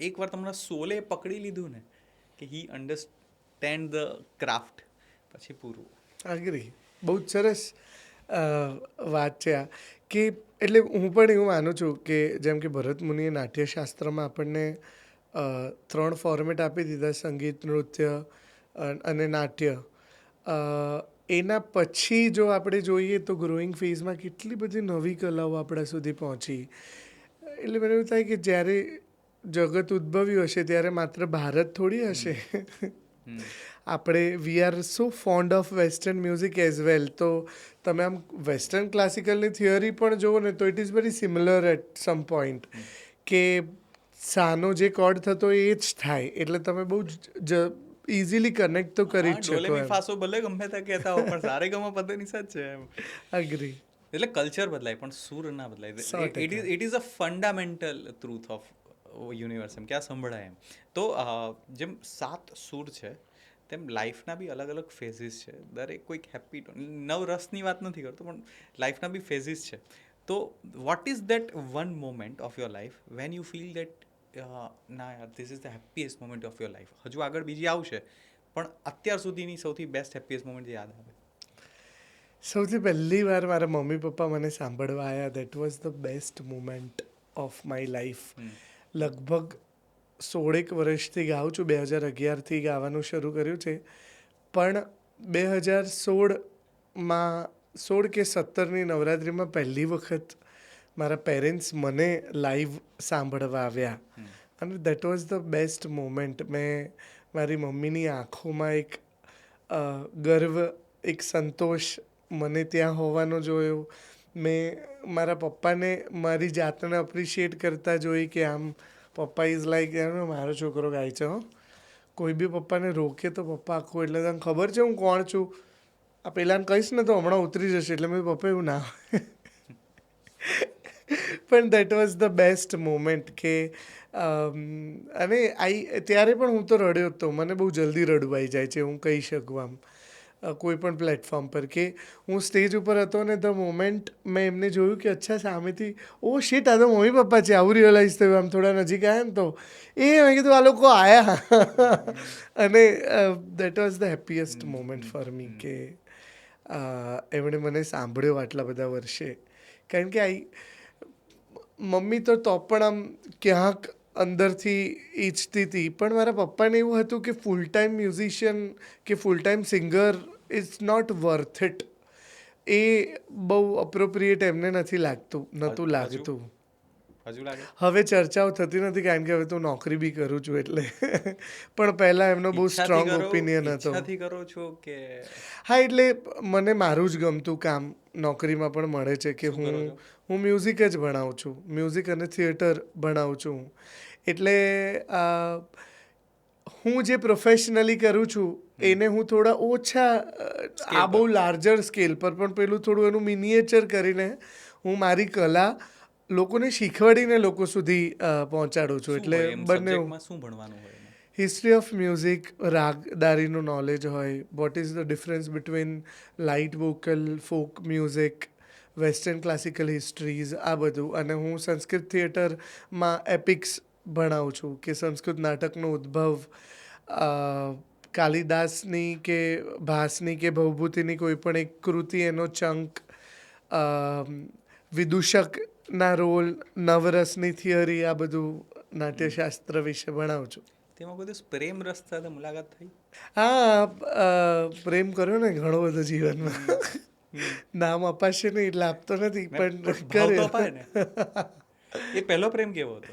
એકવાર તમારા સોલે પકડી લીધું ને કે હી અન્ડરસ્ટેન્ડ ધ ક્રાફ્ટ, પછી પૂરું. અગ્રી, બહુ જ સરસ વાત છે આ. કે એટલે હું પણ એવું માનું છું કે જેમ કે ભરત મુનિએ નાટ્યશાસ્ત્રમાં આપણને 3 ફોર્મેટ આપી દીધા: સંગીત, નૃત્ય અને નાટ્ય. એના પછી જો આપણે જોઈએ તો ગ્રોઈંગ ફેઝમાં કેટલી બધી નવી કલાઓ આપણા સુધી પહોંચી. એટલે મને એવું થાય કે જ્યારે જગત ઉદ્ભવ્યું હશે ત્યારે માત્ર ભારત થોડી હશે. આપણે we are so found of western music as well. તો તમે આમ વેસ્ટર્ન ક્લાસિકલની થિયરી પણ જુઓ ને તો it is very similar at some point, કે સાનો જે કોર્ડ થતો એ જ થાય, એટલે તમે બહુ જ ઇઝીલી કનેક્ટ તો કરી જ શકો. ડોલેમી ફાસો ભલે ગમે ત્યાં કહેતા હો, પણ સારે ગમા પધની સાથે છે એમ. અગ્રી. એટલે કલ્ચર બદલાય પણ સૂર ના બદલાય. It is a fundamental truth of universe એમ, કે આ સંભળાય એમ. તો જેમ 7 સૂર છે તેમ લાઈફના બી અલગ અલગ ફેઝિસ છે. દરેક કોઈક હેપી નવરસની વાત નથી કરતો, પણ લાઈફના બી ફેઝિસ છે. તો what is that one moment of your life when you feel that ના યાર this is the happiest moment of your life? હજુ આગળ બીજી આવશે, પણ અત્યાર સુધીની સૌથી બેસ્ટ હેપીએસ્ટ મોમેન્ટ જે યાદ આવે. સૌથી પહેલી વાર મારા મમ્મી પપ્પા મને સાંભળવા આવ્યા, that was the best moment of my life. લગભગ 16 વર્ષથી ગાઉં છું, 2011થી ગાવાનું શરૂ કર્યું છે, પણ 2016માં 16 કે 17ની નવરાત્રિમાં પહેલી વખત મારા પેરેન્ટ્સ મને લાઈવ સાંભળવા આવ્યા, અને that was the best moment. મેં મારી મમ્મીની આંખોમાં એક ગર્વ, એક સંતોષ મને ત્યાં હોવાનો જોયો. મેં મારા પપ્પાને મારી જાતને અપ્રિશિએટ કરતા જોઈ કે આમ પપ્પા ઇઝ લાઈક મારો છોકરો ગાય છે હો. કોઈ બી પપ્પાને રોકે તો પપ્પા આખું, એટલે તને ખબર છે હું કોણ છું, આ પહેલાંને કહીશ ને તો હમણાં ઉતરી જશે, એટલે મેં પપ્પા એવું ના પણ that was the best moment. કે અને ત્યારે પણ હું તો રડ્યો જ તો, મને બહુ જલ્દી રડવું આવી જાય છે, હું કહી શકું આમ કોઈ પણ પ્લેટફોર્મ પર. કે હું સ્ટેજ ઉપર હતો ને ધ મોમેન્ટ મેં એમને જોયું કે અચ્છા સામેથી ઓ શિટ આ તો મમ્મી પપ્પા છે, આવું રિયલાઇઝ થયું આમ થોડા નજીક આવ્યા ને તો મેં કીધું આ લોકો આવ્યા. અને that was the happiest moment for me કે એમણે મને સાંભળ્યો આટલા બધા વર્ષે. કારણ કે મમ્મી તો પણ આમ ક્યાંક અંદરથી ઈચ્છતી હતી, પણ મારા પપ્પાને એવું હતું કે ફૂલ ટાઈમ મ્યુઝિશિયન કે full time singer is not worth it. એ બહુ અપ્રોપ્રિએટ એમને નથી લાગતું, નહોતું હજુ લાગતું. હજુ લાગે હવે ચર્ચાઓ થતી નથી કારણ કે હવે તો નોકરી બી કરું છું એટલે. પણ પહેલાં એમનો બહુ સ્ટ્રોંગ ઓપિનિયન હતો. ઈચ્છાથી કરો છો કે હા, એટલે મને મારું જ ગમતું કામ નોકરીમાં પણ મળે છે કે શું કરો છો? હું મ્યુઝિક જ ભણાવું છું, મ્યુઝિક અને થિયેટર ભણાવું છું. એટલે હું જે પ્રોફેશનલી કરું છું એને હું થોડા ઓછા Scale આ બહુ લાર્જર સ્કેલ પર પણ પેલું થોડું એનું મિનિએચર કરીને હું મારી કલા લોકોને શીખવાડીને લોકો સુધી પહોંચાડું છું. શું એટલે હોય એમ બંને સબ્જેક્ટમાં શું ભણવાનું હોય એમાં? હિસ્ટ્રી ઓફ મ્યુઝિક, રાગદારીનું નોલેજ હોય, what is the difference between light vocal, folk music, western classical histories, આ બધું. અને હું સંસ્કૃત થિયેટરમાં એપિક્સ ભણાવું છું કે સંસ્કૃત નાટકનો ઉદ્ભવ, કાલિદાસની કે ભાસની કે ભવભૂતિની કોઈ પણ એક કૃતિ, એનો ચંક, વિદૂષકના રોલ, નવરસની થિયરી, આ બધું નાટ્યશાસ્ત્ર વિશે ભણાવું છું. તેમાં કોઈ દિવસ પ્રેમ રસ સાથે મુલાકાત થઈ? હા, પ્રેમ કર્યો ને ઘણો બધો જીવનમાં. નામ અપાશે નહીં એટલે આપતો નથી, પણ ભાવ તો કર્યો. અપાય ને. એ પહેલો પ્રેમ કેવો હતો?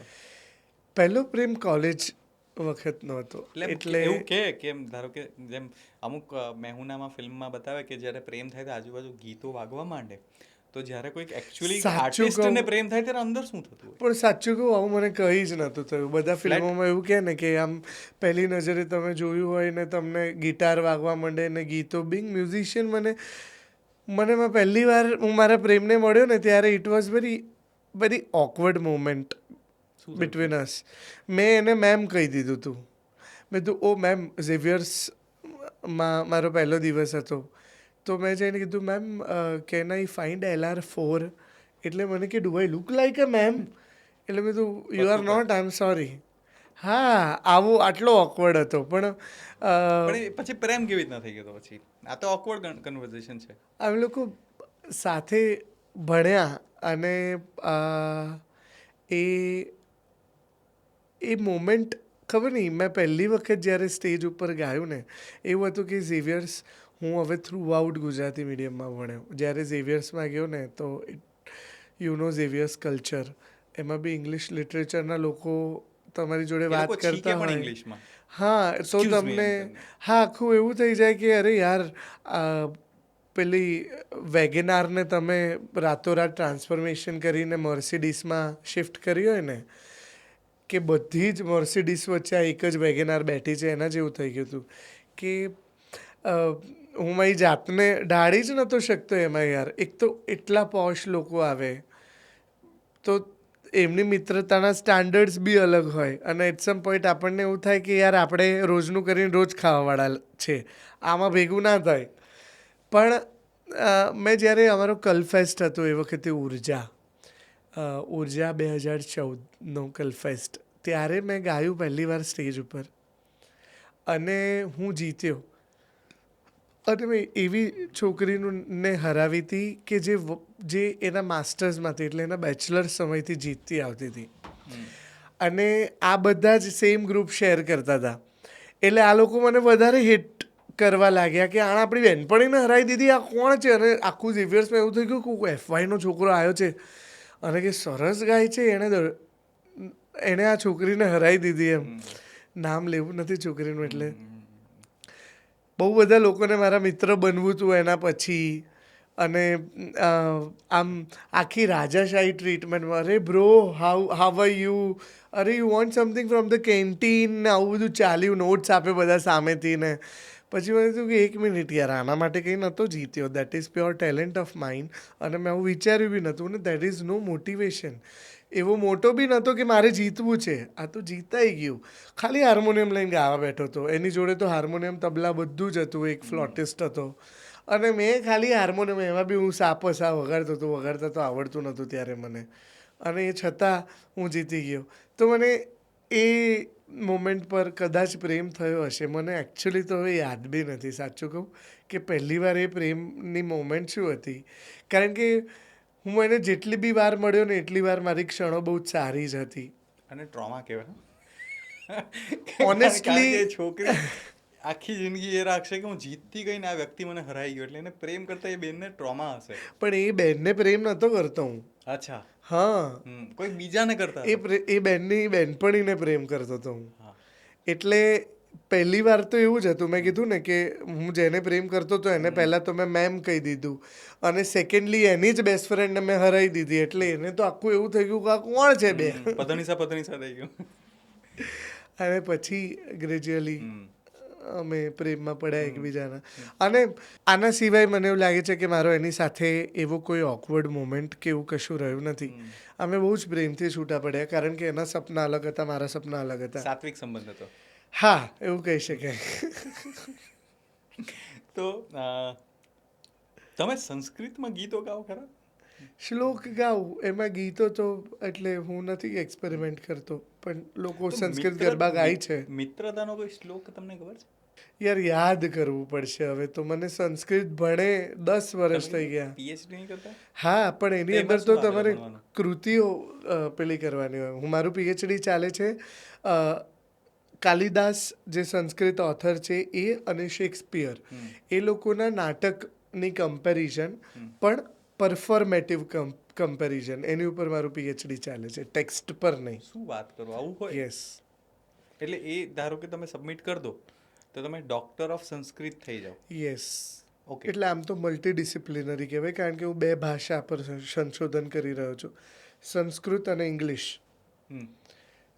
પહેલો પ્રેમ કોલેજ વખતનો હતો. એટલે એવું કે એમ ધારો કે જેમ અમુક મેહુનામાં ફિલ્મમાં બતાવે કે જ્યારે પ્રેમ થાય તો આજુબાજુ ગીતો વાગવા માંડે, તો જ્યારે કોઈક એકચ્યુઅલી આર્ટિસ્ટને પ્રેમ થાય ત્યારે અંદર શું થતું હોય? પણ સાચું કહું, આવું મને કંઈ જ નહોતું થયું. બધા ફિલ્મોમાં એવું કહે ને કે આમ પહેલી નજરે તમે જોયું હોય ને તમને ગિટાર વાગવા માંડે ને ગીતો. બિંગ મ્યુઝિશિયન મેં પહેલી વાર હું મારા પ્રેમને મળ્યો ને ત્યારે it was very very awkward moment between અસ. મેં એને મેમ કહી દીધું હતું. મેં કીધું, ઓ મેમ, ઝેવિયર્સમાં મારો પહેલો દિવસ હતો. તો મેં જઈને કીધું, ma'am can I find LR4? એટલે મને કે, do I look like a ma'am? એટલે મેં કીધું, you are not, I am sorry. હા, આટલો ઓકવર્ડ હતો. પણ પછી પ્રેમ કેવી રીતના થઈ ગયો પછી? આ તો ઓકવર્ડ કન્વર્ઝેશન છે. અમે લોકો સાથે ભણ્યા અને એ મોમેન્ટ ખબર નહીં, મેં પહેલી વખત જ્યારે સ્ટેજ ઉપર ગાયું ને એવું હતું કે ઝેવિયર્સ, હું હવે થ્રુ આઉટ ગુજરાતી મીડિયમમાં ભણ્યો. જ્યારે ઝેવિયર્સમાં ગયો ને તો યુ નો ઝેવિયર્સ કલ્ચર, એમાં બી ઇંગ્લિશ લિટરેચરના લોકો તમારી જોડે વાત કરતા હોય. ઇંગ્લિશમાં હા, તો તમને હા આખું એવું થઈ જાય કે અરે યાર, પેલી વેગેનારને તમે રાતોરાત ટ્રાન્સફોર્મેશન કરીને મર્સિડીસમાં શિફ્ટ કરી હોય ને, કે બધી જ મર્સિડીસ વચ્ચે આ એક જ વેગેનાર બેઠી છે, એના જેવું થઈ ગયું હતું કે હું મારી જાતને ઢાળી જ નહોતો શકતો એમાં યાર. એક તો એટલા પોશ લોકો આવે, તો એમની મિત્રતાના સ્ટાન્ડર્ડ્સ બી અલગ હોય અને એટ સમ પોઈન્ટ આપણને એવું થાય કે યાર આપણે રોજનું કરીને રોજ ખાવાવાળા છે, આમાં ભેગું ના થાય. પણ મેં જ્યારે અમારો કલફેસ્ટ હતો એ વખતે ઉર્જા 2014નો કલફેસ્ટ, ત્યારે મેં ગાયું પહેલી વાર સ્ટેજ ઉપર અને હું જીત્યો. અને મેં એવી છોકરીને હરાવી હતી કે જે એના માસ્ટર્સમાંથી એટલે એના બેચલર્સ સમયથી જીતતી આવતી હતી. અને આ બધા જ સેમ ગ્રુપ શેર કરતા હતા. એટલે આ લોકો મને વધારે હિટ કરવા લાગ્યા કે આણે આપણી બેનપણીને હરાવી દીધી, આ કોણ છે? અને આખું ઝેવિયર્સમાં એવું થઈ ગયું કે કોઈ FYનો છોકરો આવ્યો છે અને કે સરસ ગાય છે, એણે આ છોકરીને હરાવી દીધી એમ. નામ લેવું નથી છોકરીનું. એટલે બહુ બધા લોકોને મારા મિત્ર બનવું હતું એના પછી. અને આમ આખી રાજાશાહી ટ્રીટમેન્ટમાં, અરે બ્રો, હાવ આર યુ, અરે you want something from the canteen ને આવું બધું ચાલ્યું. નોટ્સ આપે બધા સામેથી ને પછી મને થયું કે 1 મિનિટ યાર, આના માટે કંઈ નહોતો જીત્યો. That is pure talent of mind. અને મેં આવું વિચાર્યું બી નહોતું ને દેટ ઇઝ નો મોટિવેશન. એવો મોટો બી નહોતો કે મારે જીતવું છે. આ તો જીતાઈ ગયું. ખાલી હાર્મોનિયમ લઈને ગાવા બેઠો હતો. એની જોડે તો હાર્મોનિયમ, તબલા બધું જ હતું. એક ફ્લોટિસ્ટ હતો અને મેં ખાલી હાર્મોનિયમ, એમાં બી હું સાપસા વગાડતા તો આવડતું નહોતું ત્યારે મને. અને એ છતાં હું જીતી ગયો. તો મને એ મોમેન્ટ પર કદાચ પ્રેમ થયો હશે. મને એકચ્યુઅલી તો હવે યાદ બી નથી, સાચું કહું, કે પહેલી વાર એ પ્રેમની મોમેન્ટ શું હતી. કારણ કે હું એને જેટલી બી વાર મળ્યો ને એટલી વાર મારી ક્ષણો બહુ જ સારી જ હતી. અને ટ્રોમા કહેવાય. Honestly- કારણ કે એ છોકરી આખી જિંદગી એ રાખશે કે હું જીતતી ગઈ ને આ વ્યક્તિ મને હરાઈ ગયો, એટલે એને પ્રેમ કરતા એ બેનને ટ્રોમા હશે. પણ એ બેનને પ્રેમ નહોતો કરતો હું. અચ્છા. હા, કોઈ બીજાને કરતા હતા. એ બેનની બેનપણીને પ્રેમ કરતો હતો હું. હા. એટલે પહેલી વાર તો એવું જ હતું, મેં કીધું ને કે હું જેને પ્રેમ કરતો હતો એને પહેલાં તો મેં મેમ કહી દીધું, અને સેકન્ડલી એની જ બેસ્ટ ફ્રેન્ડને મેં હરાઈ દીધી. એટલે એને તો આખું એવું થઈ ગયું કે આ કોણ છે બે. પતનીસા થઈ ગયું. અને પછી ગ્રેજ્યુઅલી અમે પ્રેમમાં પડ્યા એકબીજાના. અને આના સિવાય મને એવું લાગે છે કે મારો એની સાથે એવો કોઈ ઓકવર્ડ મોમેન્ટ કે એવું કશું રહ્યું નથી. અમે બહુ જ પ્રેમથી છૂટા પડ્યા, કારણ કે એના સપના અલગ હતા, મારા સપના અલગ હતા. સાત્વિક સંબંધ હતો. હા, એવું કહી શકાય. તો તમે સંસ્કૃતમાં ગીતો ગાઓ ખરા? શ્લોક ગાઉં, એમાં ગીતો તો એટલે હું નથી એક્સપેરિમેન્ટ કરતો, પણ લોકો સંસ્કૃત ગરબા ગાય છે. મિત્રતાનો કોઈ શ્લોક તમને ખબર છે? યાર યાદ કરવું પડશે હવે તો. મને સંસ્કૃત ભણે 10 વર્ષ થઈ ગયા. પીએચડી નહીં કરતા? હા, પણ એની એમાં અંદર શું તો આવે તમારે ભણવાનું? કૃતિઓ પેલી કરવાની હોય. મારું પીએચડી ચાલે છે કાલિદાસ જે સંસ્કૃત ઓથર છે એ, અને શેક્સપિયર, એ લોકોના નાટકની કમ્પેરિઝન, પણ પરફોર્મેટિવ કમ્પેરિઝન, એની ઉપર મારું પીએચડી ચાલે છે, ટેક્સ્ટ પર નહીં. શું વાત કરો, આવું હોય? યસ. એટલે એ ધારો કે તમે સબમિટ કરી દો તો તમે ડોક્ટર ઓફ સંસ્કૃત થઈ જાઓ. યસ. ઓકે. એટલે આમ તો મલ્ટીડિસિપ્લિનરી કહેવાય, કારણ કે હું 2 ભાષા પર સંશોધન કરી રહ્યો છું, સંસ્કૃત અને ઇંગ્લિશ.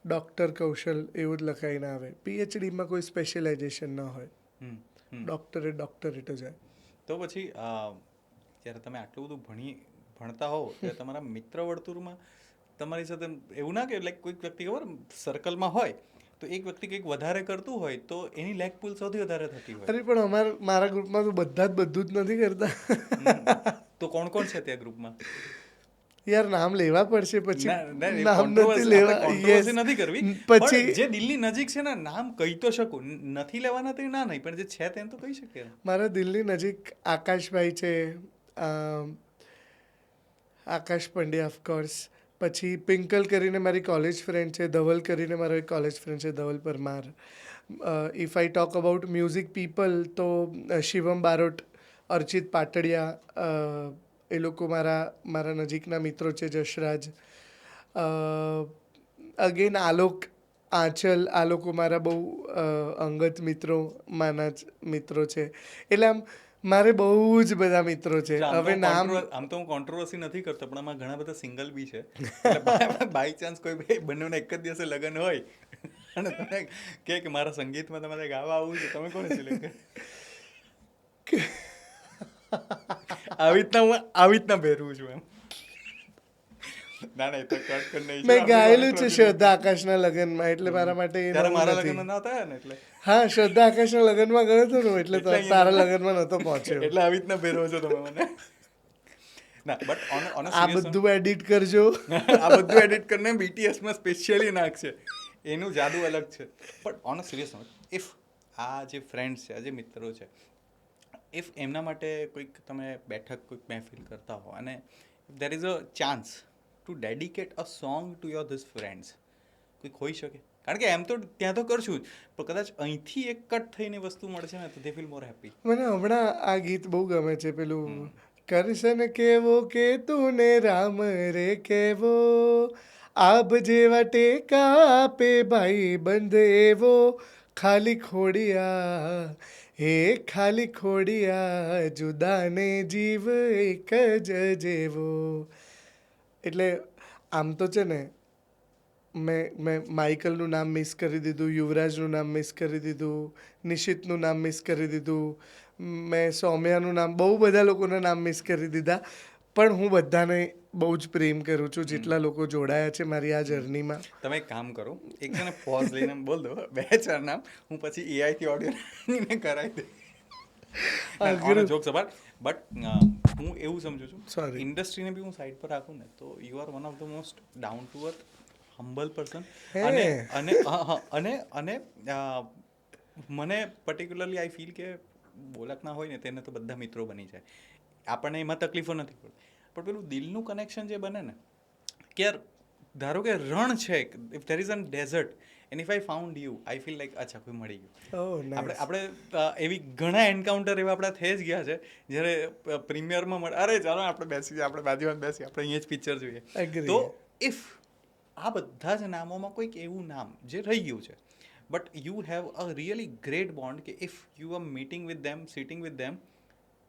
ડૉક્ટર કૌશલ એવું જ લખાઈને આવે. પીએચડીમાં કોઈ સ્પેશિયલાઇઝેશન ન હોય, ડૉક્ટરેટ જ હોય. તો પછી જ્યારે તમે આટલું બધું ભણતા હોવ ત્યારે તમારા મિત્ર વર્તુળમાં તમારી સાથે એવું ના કે લાઈક કોઈક વ્યક્તિ ખબર સર્કલમાં હોય તો એક વ્યક્તિ કંઈક વધારે કરતું હોય તો એની લેગ પુલ સૌથી વધારે થતી હોય. અરે પણ મારા ગ્રુપમાં તો બધા જ બધું જ નથી કરતા. તો કોણ કોણ છે ત્યાં ગ્રુપમાં? યાર નામ લેવા પડશે પછી. નામ નથી controversy લેવા. controversy નથી કરવી. પછી પણ જે દિલની નજીક છે ને, નામ કહી તો શકું, નથી લેવાના તો ના નહીં, પણ જે છે તેને તો કહી શકીએ. મારા દિલની નજીક આકાશભાઈ છે, આકાશ પંડ્યા ઓફકોર્સ. પછી પિંકલ કરીને મારી કોલેજ ફ્રેન્ડ છે, ધવલ કરીને મારો એક કોલેજ ફ્રેન્ડ છે, Dhaval Parmar. If I talk about music people તો શિવમ બારોટ, અર્ચિત પાટડિયા, એ લોકો મારા નજીકના મિત્રો છે, જશરાજ. અગેન આલોક, આંચલ, આ લોકો મારા બહુ અંગત મિત્રોમાંના જ મિત્રો છે. એટલે આમ મારે બહુ જ બધા મિત્રો છે. હવે નામ આમ તો હું કોન્ટ્રોવર્સી નથી કરતો, પણ આમાં ઘણા બધા સિંગલ બી છે. એટલે બાય ચાન્સ કોઈ બંનેને એક જ દિવસે લગ્ન હોય અને તમે કે મારા સંગીતમાં તમારે ગાવા આવવું છે, તમે કોને સિલેક્ટ કરો? આવી રીતના ભેરવું છું એમ. ના ના, એ તો કટ કરી નહીં. મેં ગાયેલું છે શ્રદ્ધા આકાશના લગ્નમાં, એટલે મારા માટે એ ત્યારે નવું મારા નથી. લગ્ન ના થયા ને એટલે. હા, શ્રદ્ધા આકાશના લગ્નમાં ગયો હતો ને, એટલે તારા લગ્નમાં નહોતો પહોંચ્યો. એટલે આવી રીતના ભેરવો છો તમે મને. ના, બટ ઓન આ બધું એડિટ કરજો. આ બધું એડિટ કરીને બીટીએસમાં સ્પેશિયલી નાખશે, એનું જાદુ અલગ છે. But on a serious note, if આ જે ફ્રેન્ડ્સ છે, આ જે મિત્રો છે, ઇફ એમના માટે કોઈક તમે બેઠક કોઈક મહેફિલ કરતા હો અને there is a chance two dedicate a song to your this friends, કોઈક હોઈ શકે? કારણ કે એમ તો ત્યાં તો કરશું જ, પણ કદાચ અહીંથી એક કટ થઈને વસ્તુ મળશે ને તો દે ફીલ મોર હેપી. મને હમણાં આ ગીત બહુ ગમે છે, પેલું કરશન કેવો કે તુને રામ રે કેવો, આભ જેવા ટેકા આપે ભાઈ બંધ એવો, ખાલી ખોડિયા હે ખાલી ખોડિયા, જુદાને જીવ એક જ જેવો. એટલે આમ તો છે ને, મેં માઇકલનું નામ મિસ કરી દીધું, યુવરાજનું નામ મિસ કરી દીધું, નિશિતનું નામ મિસ કરી દીધું, મેં સૌમ્યાનું નામ, બહુ બધા લોકોના નામ મિસ કરી દીધા. પણ હું બધાને બહુ જ પ્રેમ કરું છું, જેટલા લોકો જોડાયા છે મારી આ જર્નીમાં. તમે એક કામ કરો, એક છે ને પોઝ લઈને બોલ દો 2-4 નામ, હું પછી એઆઈથી ઓડિયો કરાવી દે. જોક્સ અપાર્ટ, બટ હું એવું સમજુ છું, ઇન્ડસ્ટ્રીને બી હું સાઈડ પર રાખું ને તો you are one of the most down to earth humble person. અને મને પર્ટિક્યુલરલી આઈ ફીલ કે બોલકના હોય ને તેને તો બધા મિત્રો બની જાય, આપણને એમાં તકલીફો નથી પડતી, પણ પેલું દિલનું કનેક્શન જે બને ને કે યાર ધારો કે રણ છે, if there is an desert and if I found you, I feel like અચ્છા કોઈ મળી ગયું. ઓહ આપણે નાઇસ. આપણે એવી ઘણા એન્કાઉન્ટર એવા આપણા થઈ જ ગયા છે જ્યારે પ્રીમિયરમાં મળે, અરે ચાલો આપણે બેસી, આપણે બાજુમાં બેસી, આપણે અહીંયા જ પિક્ચર જોઈએ. Agree. તો ઇફ આ બધા જ નામોમાં કોઈક એવું નામ જે રહી ગયું છે, but you have a really great bond કે if you are meeting with them, sitting with them,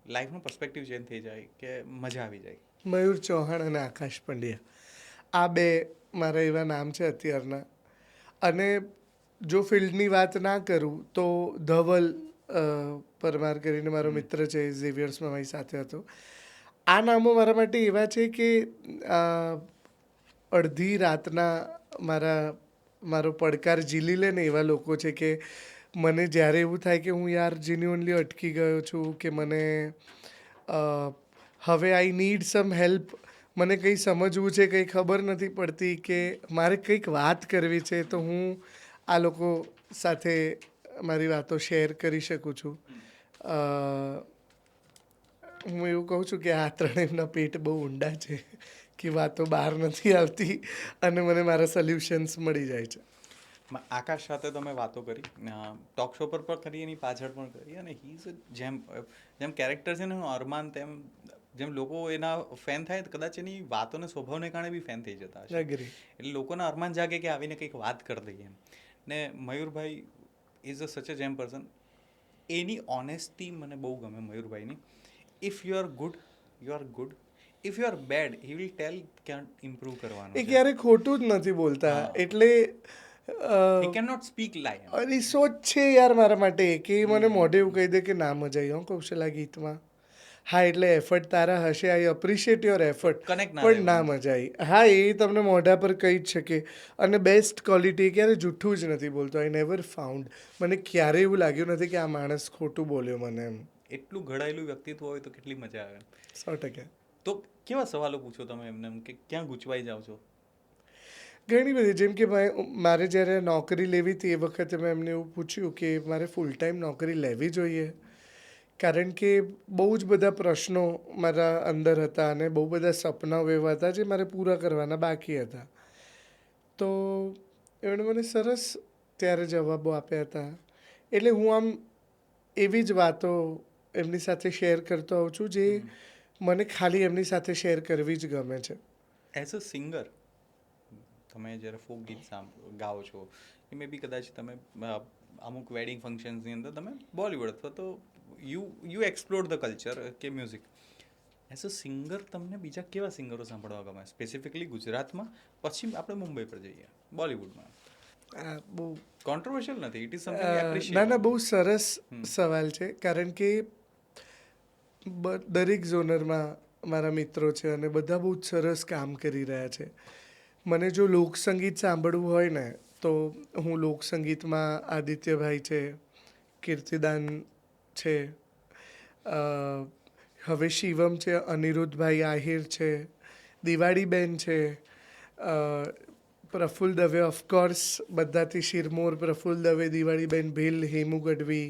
લાઈફનો પર્સપેક્ટિવ ચેન્જ થઈ જાય કે મજા આવી જાય. મયુર ચૌહાણ અને આકાશ પંડ્યા, આ બે મારા એવા નામ છે અત્યારના. અને જો ફિલ્ડની વાત ના કરું તો ધવલ પરમાર કરીને મારો મિત્ર છે, ઝેવિયર્સમાં મારી સાથે હતો. આ નામો મારા માટે એવા છે કે અડધી રાતના મારો પડકાર ઝીલી લે ને એવા લોકો છે કે મને જ્યારે એવું થાય કે હું યાર જેન્યુઅનલી અટકી ગયો છું કે મને હવે આઈ નીડ સમ હેલ્પ, મને કંઈ સમજવું છે, કંઈ ખબર નથી પડતી કે મારે કંઈક વાત કરવી છે, તો હું આ લોકો સાથે મારી વાતો શેર કરી શકું છું. હું એવું કહું છું કે આ ત્રણેયના પેટ બહુ ઊંડા છે કે વાતો બહાર નથી આવતી અને મને મારા સોલ્યુશન્સ મળી જાય છે. આકાશ સાથે તમે વાતો કરી, ટોક શો પર પણ કરી, એની પાછળ પણ કરી, અને હી ઇઝ જેમ કેરેક્ટર છે ને અરમાન, જેમ લોકો એના ફેન થાય કદાચ એની વાતોને સ્વભાવને કારણે બી ફેન થઈ જતા હશે. એગ્રી. એટલે લોકોના અરમાન જાગે કે આવીને કંઈક વાત કરી દઈએ એમ. ને મયુરભાઈ ઇઝ અ સચ અ જેમ પર્સન, એની ઓનેસ્ટી મને બહુ ગમે મયુરભાઈની. If you are good, you are good. If you are bad, he will tell ક્યાં ઇમ્પ્રૂવ કરવાનું. એ ક્યારે ખોટું જ નથી બોલતા, એટલે હી કેન નોટ સ્પીક લાય. રિસોર્ચ છે યાર મારા માટે કે મને મોઢે એવું કહી દે કે ના મજા આવી કૌશલ આ ગીતમાં. હા એટલે એફર્ટ તારા હશે, આઈ અપ્રિશિએટ યોર એફર્ટ, કનેક્ટ ના પણ ના મજા આવી. હા એ તમને મોઢા પર કહી જ શકે. અને બેસ્ટ ક્વોલિટી, ક્યારે જૂઠું જ નથી બોલતો. આઈ નેવર ફાઉન્ડ, મને ક્યારેય એવું લાગ્યું નથી કે આ માણસ ખોટું બોલ્યો મને એમ. એટલું ઘડાયેલું વ્યક્તિત્વ હોય તો કેટલી મજા આવે. 100%. તો કેવા સવાલો પૂછો તમે એમને, કે ક્યાં ગૂંચવાઈ જાઓ છો? ઘણી બધી, જેમ કે મારે જ્યારે નોકરી લેવી હતી એ વખતે મેં એમને એવું પૂછ્યું કે મારે ફૂલ ટાઈમ નોકરી લેવી જોઈએ, કારણ કે બહુ જ બધા પ્રશ્નો મારા અંદર હતા અને બહુ બધા સપનાઓ એવા હતા જે મારે પૂરા કરવાના બાકી હતા. તો એમણે મને સરસ ત્યારે જવાબો આપ્યા હતા. એટલે હું આમ એવી જ વાતો એમની સાથે શેર કરતો હોઉં છું જે મને ખાલી એમની સાથે શેર કરવી જ ગમે છે. એઝ અ સિંગર, તમે જ્યારે ફોક ગીત ગાઓ છો, કે મે બી કદાચ તમે અમુક વેડિંગ ફંક્શન્સની અંદર તમે બોલિવૂડ અથવા તો યુ એક્સપ્લોર ધ કલ્ચર કે મ્યુઝિક. એઝ અ સિંગર તમને બીજા કેવા સિંગરો સાંભળવા ગમે, સ્પેસિફિકલી ગુજરાતમાં, પછી આપણે મુંબઈ પર જઈએ બોલિવૂડમાં? આ બહુ કોન્ટ્રોવર્શિયલ નથી, ઇટ ઇઝ સમથિંગ એપ્રિશિએટ. ના ના, બહુ સરસ સવાલ છે, કારણ કે દરેક ઝોનરમાં મારા મિત્રો છે અને બધા બહુ જ સરસ કામ કરી રહ્યા છે. મને જો લોકસંગીત સાંભળવું હોય ને તો હું લોકસંગીતમાં આદિત્યભાઈ છે, કીર્તિદાન છે, હવે શિવમ છે, અનિરુદ્ધભાઈ આહિર છે, દિવાળીબેન છે, પ્રફુલ્લ દવે, ઓફકોર્સ બધાથી શિરમોર, પ્રફુલ્લ દવે, દિવાળીબેન ભીલ, હેમુ ગઢવી,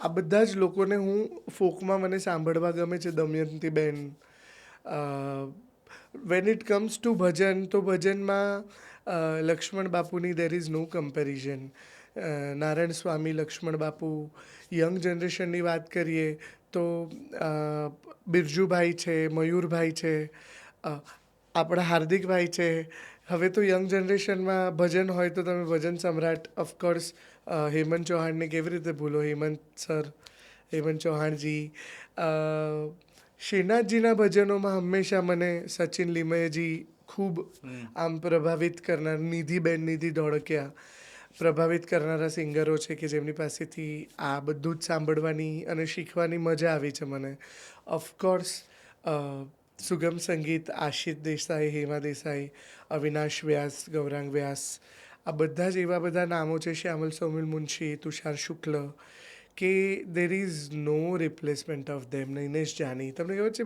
આ બધા જ લોકોને હું ફોકમાં મને સાંભળવા ગમે છે. Damayantiben. When it comes to bhajan, તો ભજનમાં લક્ષ્મણ બાપુની there is no comparison. Narayan Swami, Laxman Bapu. Young જનરેશનની વાત કરીએ તો બિરજુભાઈ છે, મયુરભાઈ છે, આપણા હાર્દિકભાઈ છે. હવે તો યંગ જનરેશનમાં ભજન હોય તો તમે ભજન સમ્રાટ, ઓફકોર્સ હેમંત ચૌહાણને કેવી રીતે ભૂલો, હેમંત સર, હેમંત ચૌહાણજી. શ્રીનાથજીના ભજનોમાં હંમેશા મને સચિન લીમયજી ખૂબ આમ પ્રભાવિત કરનાર, નિધિબેન, નિધિ ધોળકિયા, પ્રભાવિત કરનારા સિંગરો છે કે જેમની પાસેથી આ બધું જ સાંભળવાની અને શીખવાની મજા આવી છે મને. ઓફકોર્સ સુગમ સંગીત, આશિત દેસાઈ, હેમા દેસાઈ, અવિનાશ વ્યાસ, ગૌરાંગ વ્યાસ, આ બધા જ એવા બધા નામો છે, શ્યામલ સૌમિલ મુનશી, તુષાર શુક્લ, કે there is no replacement of them. Nainesh Jani, તમને ખબર છે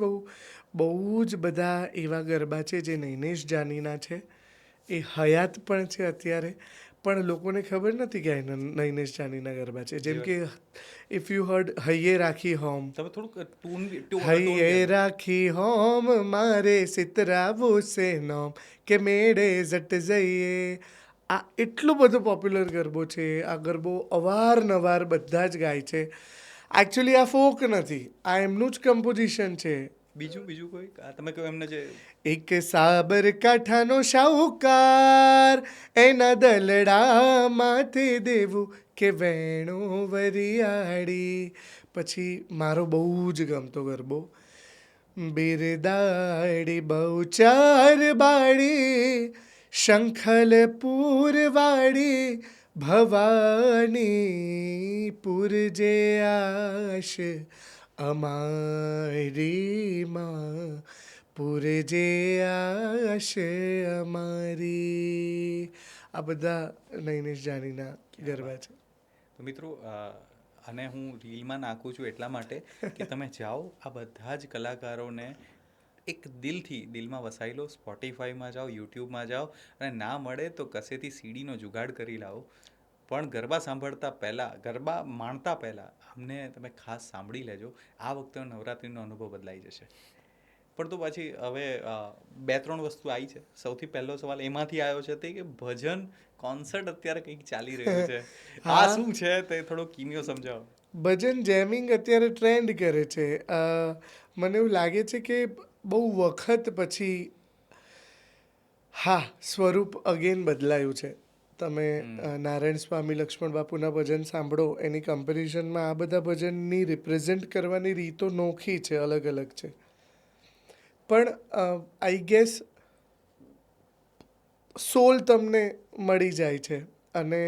બહુ જ બધા એવા ગરબા છે જે નૈનેશ જાનીના છે, એ હયાત પણ છે અત્યારે, પણ લોકોને ખબર નથી કે આ નૈનેશ જાનીના ગરબા છે. જેમ કે ઇફ યુ હર્ડ હૈયે રાખી હોમ, તમે થોડુંક ટોન હૈયે રાખી હોમ મારે સિતરાવું છે નોમ કે મેળે જટ જઈએ. આ એટલો બધો પોપ્યુલર ગરબો છે. આ ગરબો અવારનવાર બધા જ ગાય છે. એકચ્યુઅલી આ ફોક નથી, આ એમનું જ કમ્પોઝિશન છે. બીજું કોઈ તમે કહો એમને જે એક સાબરકાંઠાનો શાહુકાર, એના દલડા માથે દેવું કે વેણો વરિયાળી. પછી મારો બહુ જ ગમતો ગરબો, બિરદાડી બહુચાર બાળી, શંખલપુર વાળી ભવાની પૂરજે આશ અમારી માં, પૂરજે આશ અમારી. આ બધા નૈનેશ જાનીના ગરબા છે. તો મિત્રો અને હું રીલમાં નાખું છું એટલા માટે કે તમે જાઓ આ બધા જ કલાકારોને એક દિલમાં વસાવી લો. સ્પોટિફાઈમાં જાઓ, યુટ્યુબમાં જાઓ, અને ના મળે તો કસેથી સીડીનો જુગાડ કરી લાવો. પણ ગરબા સાંભળતા પહેલાં, ગરબા માણતા પહેલાં અમને તમે ખાસ સાંભળી લેજો. આ વખતે નવરાત્રિનો અનુભવ બદલાઈ જશે. પણ તો પછી હવે 2-3 વસ્તુ આવી છે. સૌથી પહેલો સવાલ એમાંથી આવ્યો છે તે કે ભજન કોન્સર્ટ અત્યારે કંઈક ચાલી રહ્યું છે. આ શું છે તે થોડો કિમિયો સમજાવો. ભજન જેમિંગ અત્યારે ટ્રેન્ડ કરે છે. મને એવું લાગે છે કે બહુ વખત પછી સ્વરૂપ અગેન બદલાયું છે. તમે નારાયણ સ્વામી, લક્ષ્મણ બાપુના ભજન સાંભળો, એની કમ્પેરિઝનમાં આ બધા ભજનની રિપ્રેઝેન્ટ કરવાની રીતો નોખી છે, અલગ અલગ છે. પણ આઈ ગેસ સોલ તમને મળી જાય છે. અને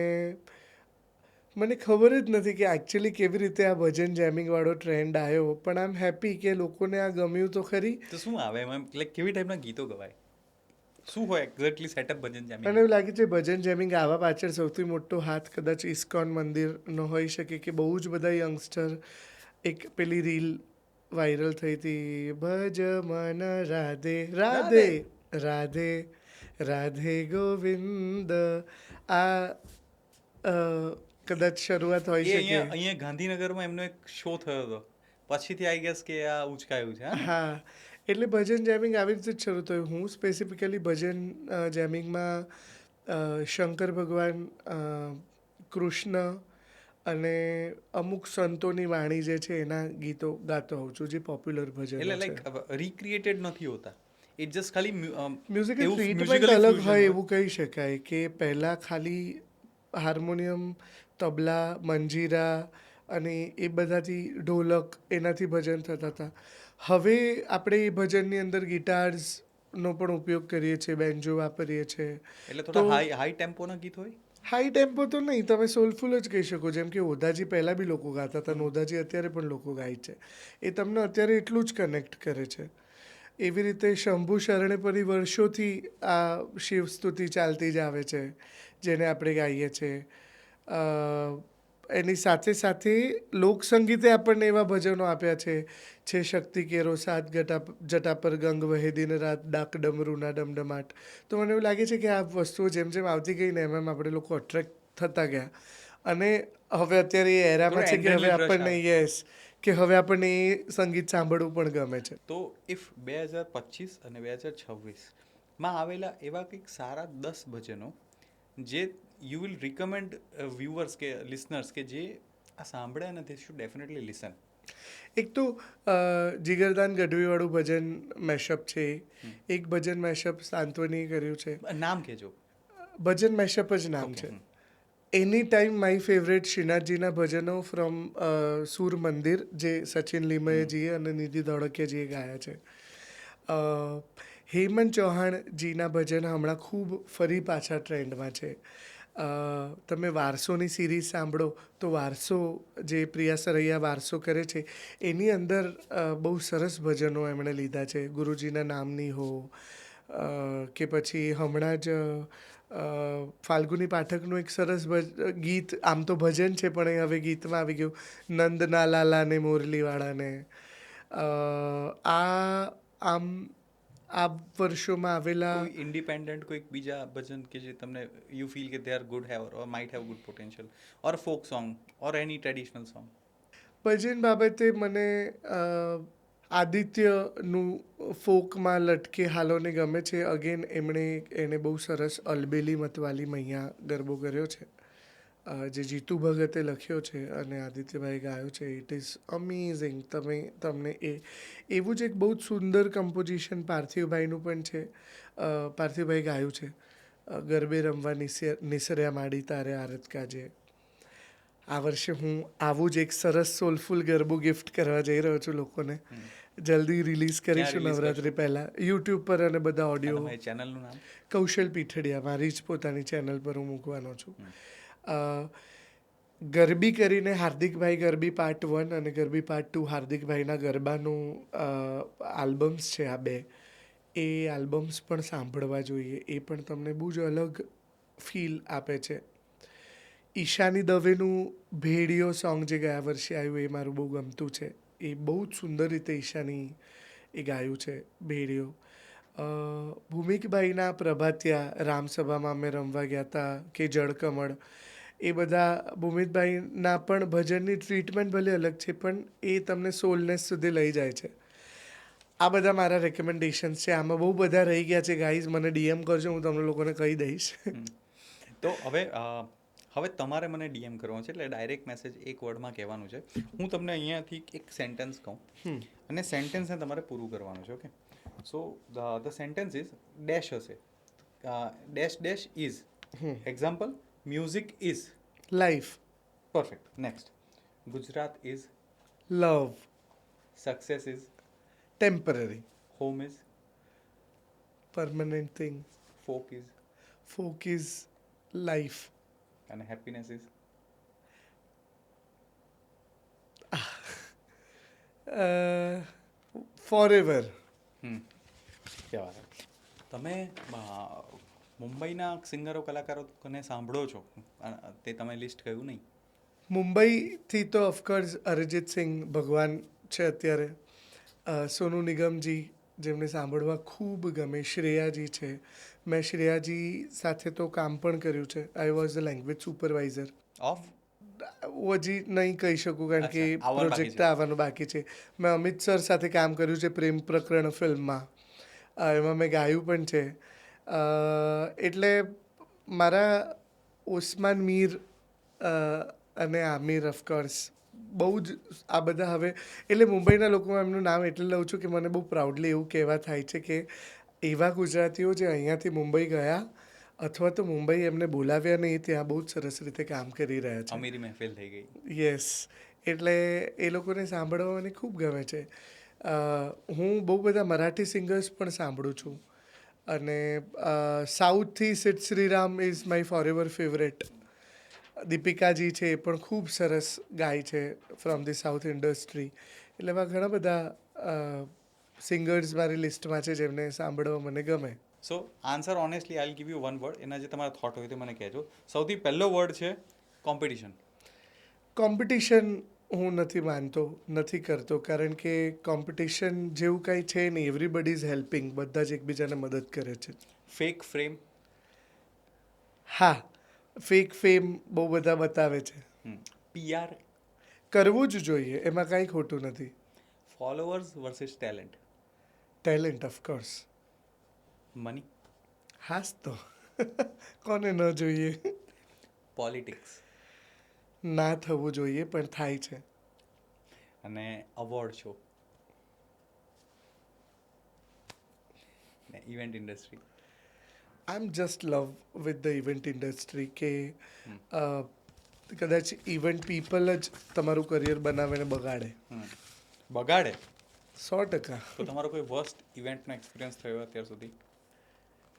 મને ખબર જ નથી કે એકચ્યુઅલી કેવી રીતે આ ભજન જેમિંગવાળો ટ્રેન્ડ આવ્યો. પણ આઈ એમ હેપી કે લોકોને આ ગમ્યું તો ખરી. તો શું આવે એમાં, લાઈક કેવી ટાઈપના ગીતો ગવાય, શું હોય એક્ઝેક્ટલી સેટઅપ ભજન જેમિંગ? મને એવું લાગે છે ભજન જેમિંગ આવા પાછળ સૌથી મોટો હાથ કદાચ ઇસ્કોન મંદિરનો હોઈ શકે કે બહુ જ બધા યંગસ્ટર, એક પેલી રીલ વાયરલ થઈ હતી, ભજ મન રાધે રાધે રાધે રાધે ગોવિંદ. આ કદાચ શરૂઆત હોઈ શકે. અહીંયા ગાંધીનગરમાં એમનો એક શો થયો હતો, પછીથી આઈ ગેસ કે આ ઉચકાયું છે. હા, એટલે ભજન જેમિંગ આવી રીતે જ શરૂ થયું. હું સ્પેસિફિકલી ભજન જેમિંગમાં શંકર ભગવાન, કૃષ્ણ અને અમુક સંતોની વાણી જે છે એના ગીતો ગાતો હોઉં છું, જે પોપ્યુલર ભજન એટલે લાઈક રિક્રિએટેડ નથી હોતા, ઇટ જસ્ટ ખાલી મ્યુઝિકલ ટ્રીટમેન્ટ અલગ હોય એવું કહી શકાય. કે પહેલાં ખાલી હાર્મોનિયમ, તબલા, મંજીરા અને એ બધાથી, ઢોલક, એનાથી ભજન થતા હતા. હવે આપણે એ ભજનની અંદર ગિટાર્સનો પણ ઉપયોગ કરીએ છીએ, બેન્જો વાપરીએ છીએ. એટલે થોડા હાઈ ટેમ્પોના ગીત હોય. હાઈ ટેમ્પો તો નહીં, તમે સોલફુલ જ કહી શકો. જેમ કે ઓધાજી પહેલાં બી લોકો ગાતા હતા, ઓધાજી અત્યારે પણ લોકો ગાય છે. એ તમને અત્યારે એટલું જ કનેક્ટ કરે છે. એવી રીતે શંભુ શરણે પરી વર્ષોથી આ શિવસ્તુતિ ચાલતી જ આવે છે, જેને આપણે ગાઈએ છીએ. એની સાથે સાથે લોકસંગીતે આપણને એવા ભજનો આપ્યા છે શક્તિ કેરો સાત જટા પર ગંગ વહે દિન રાત ડાક ડમરૂના ડમડમાટ. તો મને એવું લાગે છે કે આ વસ્તુઓ જેમ જેમ આવતી ગઈ ને એમ એમ આપણે લોકો અટ્રેક્ટ થતા ગયા. અને હવે અત્યારે એ એરામાં છે કે હવે આપણને કે હવે આપણને એ સંગીત સાંભળવું પણ ગમે છે. તો ઇફ 2025 અને 2026માં આવેલા એવા કંઈક સારા 10 ભજનો જે યુ વિલ રિકમેન્ડ વ્યુઅર્સ કે લિસનર્સ કે જે આ સાંભળે અને ધે શુડ ડેફિનેટલી લિસન. એક તો જીગરદાન ગઢવીવાળું ભજન મેશઅપ છે. એક ભજન મેશઅપ સાંત્વની કર્યું છે. નામ કહેજો. ભજન મેશઅપ જ નામ છે. એની ટાઈમ માય ફેવરેટ શ્રીનાથજીના ભજનો ફ્રોમ સૂર મંદિર, જે સચિન લીમયેજીએ અને નિધિ ધોળકિયાજીએ ગાયા છે. હેમંત ચૌહાણજીના ભજન હમણાં ખૂબ ફરી પાછા ટ્રેન્ડમાં છે. તમે વારસોની સિરીઝ સાંભળો તો વારસો, જે પ્રિયા સરૈયા વારસો કરે છે, એની અંદર બહુ સરસ ભજનો એમણે લીધા છે. ગુરુજીના નામની હો, કે પછી હમણાં જ ફાલ્ગુની પાઠકનું એક સરસ ગીત, આમ તો ભજન છે પણ એ હવે ગીતમાં આવી ગયું, નંદના લાલાને મુરલીવાળાને. આમ આ વર્ષોમાં આવેલા કોઈ ઇન્ડિપેન્ડન્ટ કોઈક બીજા ભજન કે જે તમને યુ ફીલ કે they are good have or might have good potential or folk song or any traditional song? Bhajan બાબતે મને આદિત્યનું ફોકમાં લટકે હાલોને ગમે છે. અગેન એણે બહુ સરસ અલબેલી મતવાલી મૈયા ગરબો કર્યો છે, જે જીતુ ભગતે લખ્યો છે અને આદિત્યભાઈ ગાયો છે. It is amazing. તમને એવું જ એક બહુ જ સુંદર કમ્પોઝિશન પાર્થિવભાઈનું પણ છે. પાર્થિવભાઈ ગાયું છે, ગરબે રમવા નિસર્યા માડી તારે આરત કાજે. આ વર્ષે હું આવું જ એક સરસ સોલફુલ ગરબો ગિફ્ટ કરવા જઈ રહ્યો છું લોકોને. જલ્દી રિલીઝ કરીશું release નવરાત્રી પહેલાં યુટ્યુબ પર અને બધા ઓડિયો. તમારી ચેનલનું નામ? કૌશલ પીઠડિયા, મારી જ પોતાની ચેનલ પર હું મૂકવાનો છું. ગરબી કરીને હાર્દિકભાઈ ગરબી પાર્ટ 1 અને ગરબી પાર્ટ 2 હાર્દિકભાઈના ગરબાનું આલ્બમ્સ છે આ 2. એ આલ્બમ્સ પણ સાંભળવા જોઈએ. એ પણ તમને બહુ જ અલગ ફીલ આપે છે. ઈશાની દવેનું ભેડિયો સોંગ જે ગયા વર્ષે આવ્યું એ મારું બહુ ગમતું છે. એ બહુ જ સુંદર રીતે ઈશાની એ ગાયું છે ભેડિયો. ભૂમિકભાઈના પ્રભાતિયા, રામસભામાં અમે રમવા ગયા હતા કે જળકમળ, એ બધા ભૂમિકભાઈના પણ ભજનની ટ્રીટમેન્ટ ભલે અલગ છે પણ એ તમને સોલનેસ સુધી લઈ જાય છે. આ બધા મારા રેકમેન્ડેશન્સ છે. આમાં બહુ બધા રહી ગયા છે ગાઈઝ, મને ડીએમ કરજો, હું તમને લોકોને કહી દઈશ. તો હવે તમારે મને ડીએમ કરવાનો છે, એટલે ડાયરેક્ટ મેસેજ એક વર્ડમાં કહેવાનું છે. હું તમને અહીંયાથી એક સેન્ટેન્સ કહું અને સેન્ટેન્સને તમારે પૂરું કરવાનું છે. Okay, so the sentence is dash હશે, dash dash is. Example, music is life. Perfect. Next, Gujarat is love. Success is temporary. Home is permanent thing. Folk is folk is life. અને હેપીનેસ ઇઝ ફોર એવર. કહેવાય. તમે મુંબઈના સિંગરો કલાકારોને સાંભળો છો, તે તમે લિસ્ટ કહ્યું નહીં. મુંબઈથી તો ઓફકોર્સ અરિજીત સિંહ ભગવાન છે અત્યારે. સોનુ નિગમજી, જેમને સાંભળવા ખૂબ ગમે. શ્રેયાજી છે. મેં શ્રેયાજી સાથે તો કામ પણ કર્યું છે. I was the language supervisor of. હજી નહીં કહી શકું કારણ કે અચ્છા, આવવાનું બાકી પ્રોજેક્ટ છે. આવવાનું બાકી છે. મેં અમિત સર સાથે કામ કર્યું છે પ્રેમ પ્રકરણ ફિલ્મમાં. એમાં મેં ગાયું પણ છે. એટલે મારા ઓસ્માન મીર અને આમિર ઓફકોર્સ બહુ જ આ બધા હવે, એટલે મુંબઈના લોકોમાં એમનું નામ એટલે લઉં છું કે મને બહુ પ્રાઉડલી એવું કહેવા થાય છે કે એવા ગુજરાતીઓ જે અહીંયાથી મુંબઈ ગયા અથવા તો મુંબઈ એમને બોલાવ્યા નહીં, ત્યાં બહુ જ સરસ રીતે કામ કરી રહ્યા છે. અમીરી મહેફિલ થઈ ગઈ. યસ, એટલે એ લોકોને સાંભળવા મને ખૂબ ગમે છે. હું બહુ બધા મરાઠી સિંગર્સ પણ સાંભળું છું અને સાઉથથી Sid Sriram is my forever favourite. Deepikaji છે એ પણ ખૂબ સરસ ગાય છે ફ્રોમ ધી સાઉથ ઇન્ડસ્ટ્રી. એટલે એવા ઘણા બધા સિંગર્સ મારી લિસ્ટમાં છે જેમને સાંભળવા મને ગમે. So answer honestly I give you one word. એના જે તમારા થોટ હોય તો મને કહેજો. સૌથી પહેલો વર્ડ છે કોમ્પિટિશન. કોમ્પિટિશન હું નથી માનતો, નથી કરતો, કારણ કે કોમ્પિટિશન જેવું કાંઈ છે નહીં. એવરીબડી ઇઝ હેલ્પિંગ, બધા જ એકબીજાને મદદ કરે છે. Fake frame. હા, ફેક ફેમ બહુ બધા બતાવે છે. પીઆર. કરવું જ જોઈએ, એમાં કાંઈ ખોટું નથી. Followers versus talent. Talent of course. Money. હાસ તો કોને ન જોઈએ. પોલિટિક્સ. ના થવું જોઈએ પણ થાય છે. અને award show. Event industry. I M just love with the event industry કે કદાચ ઇવેન્ટ પીપલ જ તમારું કરિયર બનાવીને બગાડે. બગાડે 100%. તો તમારો કોઈ વર્સ્ટ ઇવેન્ટનો એક્સપિરિયન્સ થયો અત્યાર સુધી?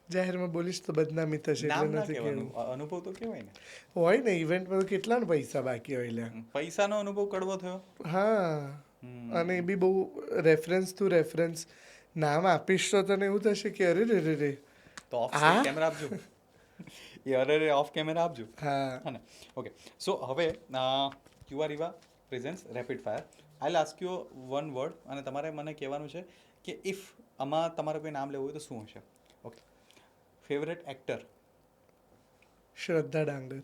જાહેરમાં બોલીશ તો બદનામી થશે નામ એટલે ના નથી કહેવાનું, કહેવું. અનુભવ તો કહેવાય ને. હોય ને ઇવેન્ટમાં તો કેટલા પૈસા બાકી હોય લ્યા. પૈસાનો અનુભવ કડવો થયો. હા, અને એ બી બહુ રેફરન્સ ટુ રેફરન્સ. નામ આપીશ તો તને એવું થશે કે અરે રે રે રે. તો ઓફ હા? કેમેરા આપજો. એ અરે રે ઓફ કેમેરા આપજો. હા, હા ને. ઓકે, સો હવે યુ આર ઇવા presence rapid fire. I ask you one word અને તમારે મને કહેવાનું છે કે ઇફ આમાં તમારે કોઈ નામ લેવું હોય તો શું હશે. Okay. Favourite actor. Shraddha Dangar.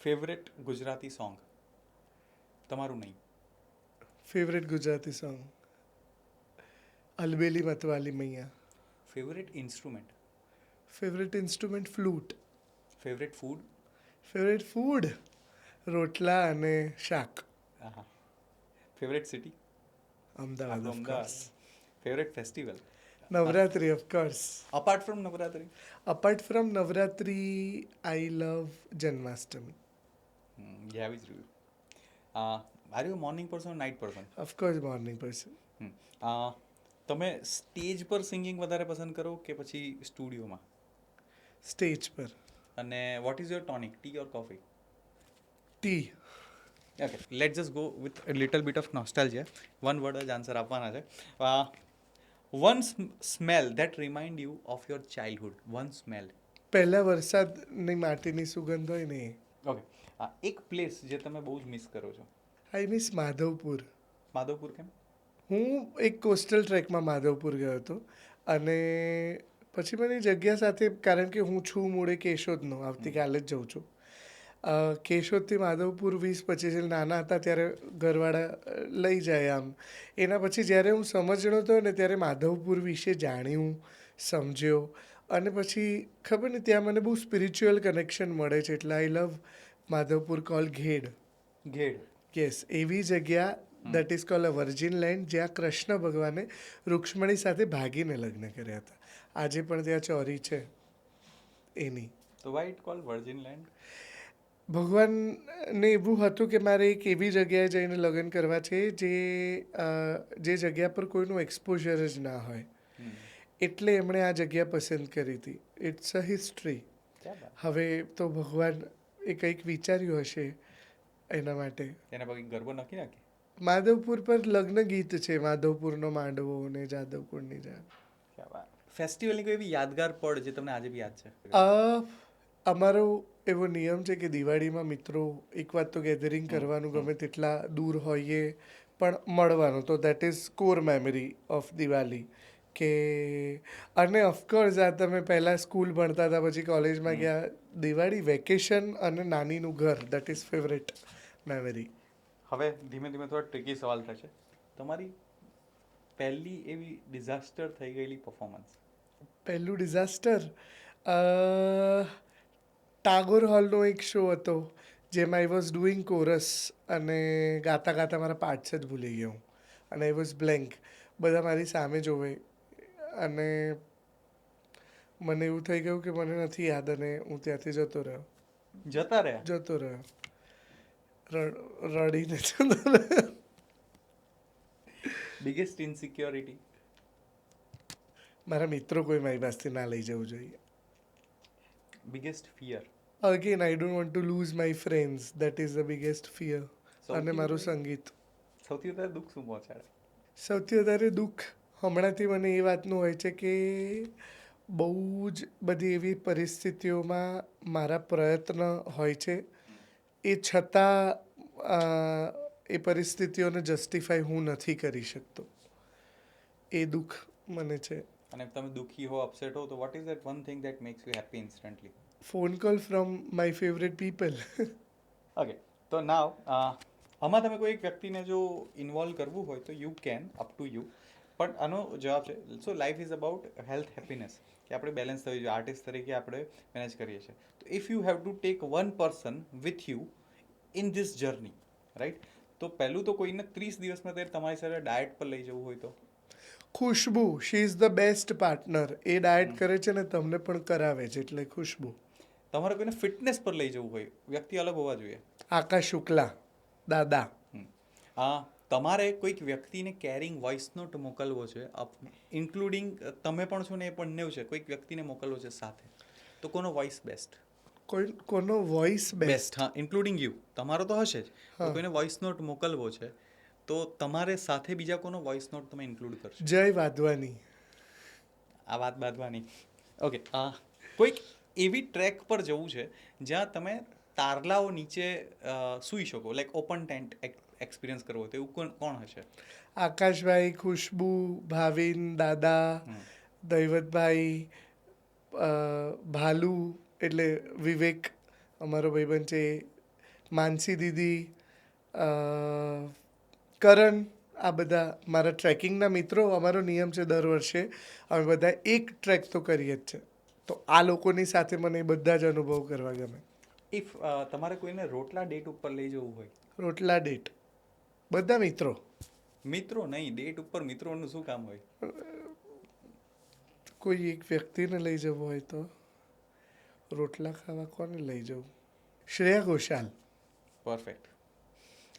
Favourite Gujarati song. તમારું નહીં. ફેવરેટ ગુજરાતી સોંગ અલબેલી મતવાલી મૈયા. Favourite instrument. Favourite instrument flute. Favourite food. Favourite food રોટલા અને શાક. હા. Favourite city. Ahmedabad of course. Favourite festival. Navratri of course. Apart from Navratri. Apart from Navratri I love Janmashtami. આવી જ રહ્યું. Are you morning person night person. Of course morning person. તમે સ્ટેજ પર singing વધારે પસંદ કરો કે પછી સ્ટુડિયોમાં? સ્ટેજ પર. અને what is your tonic, tea or coffee? Tea. Okay, let just go with little bit of nostalgia. One word જ આન્સર આપવાના છે. One smell that remind you of your childhood. One smell. પહેલા વરસાદની માટીની સુગંધ હોય ને. ઓકે. એક પ્લેસ જે તમે બહુ જ મિસ કરો છો. I miss Madhavpur. માધવપુર કેમ? હું એક કોસ્ટલ ટ્રેકમાં માધવપુર ગયો હતો અને પછી મને જગ્યા સાથે, કારણ કે હું છું મૂળે કેશોદનો, આવતીકાલે જ જઉં છું. કેશોદથી માધવપુર 20-25 નાના હતા ત્યારે ઘરવાળા લઈ જાય આમ. એના પછી જ્યારે હું સમજણો થયો ને ત્યારે માધવપુર વિશે જાણ્યું, સમજ્યો અને પછી ખબર ને ત્યાં મને બહુ સ્પિરિચ્યુઅલ કનેક્શન મળે છે. એટલે આઈ લવ માધવપુર કોલ ઘેડ. ઘેડ. યસ, એવી જગ્યા that is call a virgin land, જ્યાં કૃષ્ણ ભગવાને રૂક્ષ્મણી સાથે ભાગીને લગ્ન કર્યા હતા. આજે પણ ત્યાં ચોરી છે એની. તો Y it call virgin land? ભગવાનને એવું હતું કે મારે એક એવી જગ્યાએ જઈને લગ્ન કરવા છે જે જગ્યા પર કોઈનું એક્સપોઝર જ ના હોય. એટલે એમણે આ જગ્યા પસંદ કરી હતી. It's a history. હવે તો ભગવાન એ કંઈક વિચાર્યું હશે એના માટે. એના પછી ગરબો નક્કી નાખી. માધવપુર પર લગ્ન ગીત છે, માધવપુરનો માંડવો ને જાદવપુરની જાન. ફેસ્ટિવલની કોઈ એવી યાદગાર પડ જે તમને આજે બી યાદ છે? અમારો એવો નિયમ છે કે દિવાળીમાં મિત્રો એક વાત તો ગેધરિંગ કરવાનું, ગમે તેટલા દૂર હોઈએ પણ મળવાનું. તો that is core memory of Diwali. કે અને ઓફકોર્સ આ તમે પહેલાં સ્કૂલ ભણતા હતા, પછી કોલેજમાં ગયા, દિવાળી વેકેશન અને નાનીનું ઘર, દેટ ઇઝ ફેવરેટ મેમરી. હવે ધીમે ધીમે થોડા ટ્રિકી સવાલ થશે. તમારી પહેલી એવી ડિઝાસ્ટર થઈ ગયેલી પરફોર્મન્સ? પહેલું ડિઝાસ્ટર ટાગોર હોલનો એક શો હતો જેમાં આઈ વોઝ ડુઈંગ કોરસ અને ગાતા ગાતા મારા પાર્ટ્સ જ ભૂલી ગયો અને આઈ વોઝ બ્લેન્ક. બધા મારી સામે જોવે અને મને એવું થઈ ગયું કે મને નથી યાદ અને હું ત્યાંથી જતો રહ્યો. જતો રહ્યો રડીને જતો રહ્યો. Biggest insecurity? મારા મિત્રો કોઈ મારી પાસેથી ના લઈ જવું જોઈએ. Biggest fear? Again I don't want to lose my friends, that is the biggest fear. અને મારું સંગીત. સૌથી વધારે દુઃખ શું પહોંચાડે? સૌથી વધારે દુઃખ હમણાંથી મને એ વાતનું હોય છે કે બહુ જ બધી એવી પરિસ્થિતિઓમાં મારા પ્રયત્ન હોય છે, એ છતાં એ પરિસ્થિતિઓને જસ્ટિફાઈ હું નથી કરી શકતો. એ દુઃખ મને છે. અને તમે દુઃખી હો, અપસેટ હો, તો what is that one thing that makes you happy instantly? Phone call from my favourite people. Okay, તો નાવ આમાં તમે કોઈ એક વ્યક્તિને જો ઇન્વોલ્વ કરવું હોય તો you can, up to you. પણ આનો જવાબ છે, so life is about health, happiness, કે આપણે બેલેન્સ થવી જોઈએ. આર્ટિસ્ટ તરીકે આપણે મેનેજ કરીએ છીએ. તો if you have to take one person with you in this journey, right, તો પહેલું તો કોઈને 30 દિવસમાં તમારી સાથે ડાયટ પર લઈ જવું હોય તો? Khushbu, she is the best partner. એ ડાયટ કરે છે ને તમને પણ કરાવે છે, એટલે ખુશ્બુ. તમારે કોઈને ફિટનેસ પર લઈ જવું હોય, વ્યક્તિ અલગ હોવા જોઈએ. આકાશ શુક્લા, દાદા. તમારે કોઈક વ્યક્તિને કેરિંગ વોઇસ નોટ મોકલવો છે, ઇન્ક્લુડિંગ તમે પણ છો ને એ પણ છે, કોઈક વ્યક્તિને મોકલવો છે સાથે, તો કોનો વોઇસ બેસ્ટ? કોનો વોઇસ બેસ્ટ? હા, ઇન્ક્લુડિંગ યુ. તમારો તો હશે જ. કોઈને વોઇસ નોટ મોકલવો છે તો તમારે સાથે બીજા કોનો વોઇસ નોટ તમે ઇન્ક્લુડ કરશો? જય વાધવાની. આ વાત બાંધવાની. ઓકે, કોઈક એવી ટ્રેક પર જવું છે જ્યાં તમે તારલાઓ નીચે સૂઈ શકો, લાઈક ઓપન ટેન્ટ એક્સપિરિયન્સ કરવો તો એવું કોણ હશે? આકાશભાઈ, ખુશ્બુ, ભાવિન, દાદા, દૈવતભાઈ, ભાલુ એટલે વિવેક અમારો ભાઈબંધ છે, માનસી દીદી, કરણ, આ બધા મારા ટ્રેકિંગના મિત્રો. અમારો નિયમ છે દર વર્ષે અમે બધા એક ટ્રેક તો કરીએ જ છે. તો આ લોકોની સાથે મને એ બધા જ અનુભવ કરવા ગમે. ઇફ તમારે કોઈને રોટલા ડેટ ઉપર લઈ જવું હોય? રોટલા ડેટ બધા મિત્રો નહીં, ડેટ ઉપર મિત્રોનું શું કામ હોય? કોઈ એક વ્યક્તિને લઈ જવું હોય તો રોટલા ખાવા કોને લઈ જવું? શ્રેયા ઘોષાલ. પરફેક્ટ.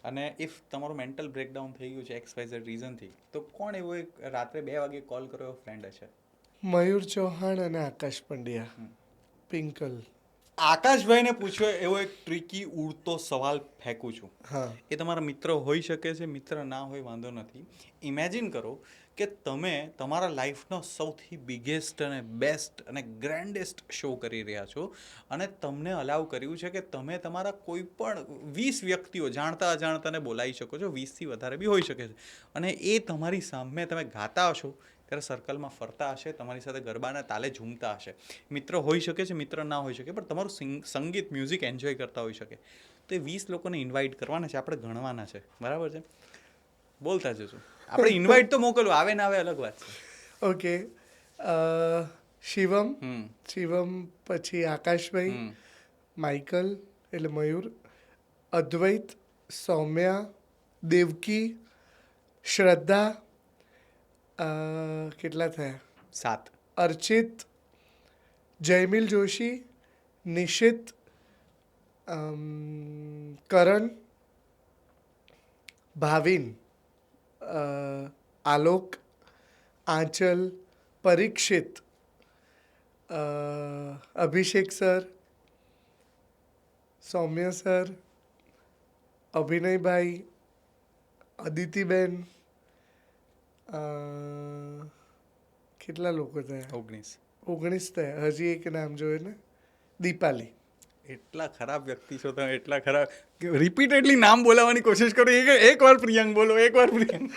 અને ઇફ તમારું મેન્ટલ બ્રેકડાઉન થઈ ગયું છે XYZ રીઝનથી, તો કોણ એવો એક રાત્રે 2 વાગે કોલ કર્યો એવો ફ્રેન્ડ હશે? મયુર ચૌહાણ અને આકાશ પંડ્યા. પિંકલ. આકાશભાઈને પૂછ્યો એવો એક ટ્રિકી ઉડતો સવાલ ફેંકું છું. હા. એ તમારા મિત્ર હોઈ શકે છે, મિત્ર ના હોય વાંધો નથી. ઇમેજિન કરો કે તમે તમારા લાઈફનો સૌથી બિગેસ્ટ અને બેસ્ટ અને ગ્રેન્ડેસ્ટ શો કરી રહ્યા છો અને તમને અલાઉ કર્યું છે કે તમે તમારા કોઈ પણ 20 વ્યક્તિઓ જાણતા અજાણતાને બોલાવી શકો છો, 20થી વધારે બી હોઈ શકે છે, અને એ તમારી સામે તમે ગાતા હશો ત્યારે સર્કલમાં ફરતા હશે, તમારી સાથે ગરબાના તાલે ઝૂમતા હશે. મિત્ર હોઈ શકે છે, મિત્ર ના હોઈ શકે, પણ તમારું સંગીત મ્યુઝિક એન્જોય કરતા હોઈ શકે. તો એ 20 લોકોને ઇન્વાઇટ કરવાના છે, આપણે ગણવાના છે, બરાબર છે? બોલતા જશું. આપણે ઇન્વાઇટ તો મોકલવું, આવે ના આવે અલગ વાત છે. ઓકે. શિવમ, પછી આકાશભાઈ, માઇકલ એટલે મયુર, અદ્વૈત, સૌમ્યા, દેવકી, શ્રદ્ધા, કેટલા થયા? 7. અર્ચિત, જયમિલ જોશી, નિશિત, કરણ, ભાવિન, આલોક, આંચલ, પરીક્ષિત, અભિષેક સર, સૌમ્ય સર, અભિનયભાઈ, અદિતિબેન, કેટલા લોકો થયા? 19 થયા. હજી એક નામ જોઈએ ને, દીપાલી. એટલા ખરાબ વ્યક્તિ છો તમે, એટલા ખરાબ. રિપીટેડલી નામ બોલાવવાની કોશિશ કરો. એક વાર પ્રિયંક બોલો, એક વાર પ્રિયંક.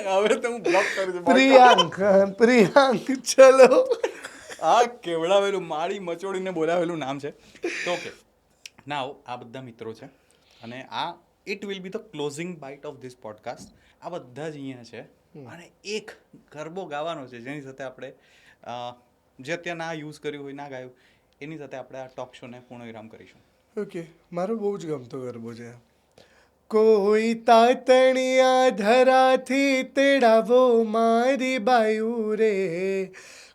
હવે તો હું બ્લોક કરી દઉં. પ્રિયાંક ચલો. આ કેવડાવેલું માળી મચોડીને બોલાવેલું નામ છે. તો ઓકે, નાવ આ બધા મિત્રો છે અને આ it will be the closing bite of this podcast. આ બધા જ અહીંયા છે અને એક ગરબો ગાવાનો છે જેની સાથે આપણે જે અત્યારે ના યુઝ કર્યું હોય, ના ગાયું, એની સાથે આપણે આ ટોક શોને પૂર્ણ વિરામ કરીશું. ઓકે, મારો બહુ જ ગમતો ગરબો છે. કોઈ તાતણિયા ધરાથી તેડાવો મારી બાયુ રે,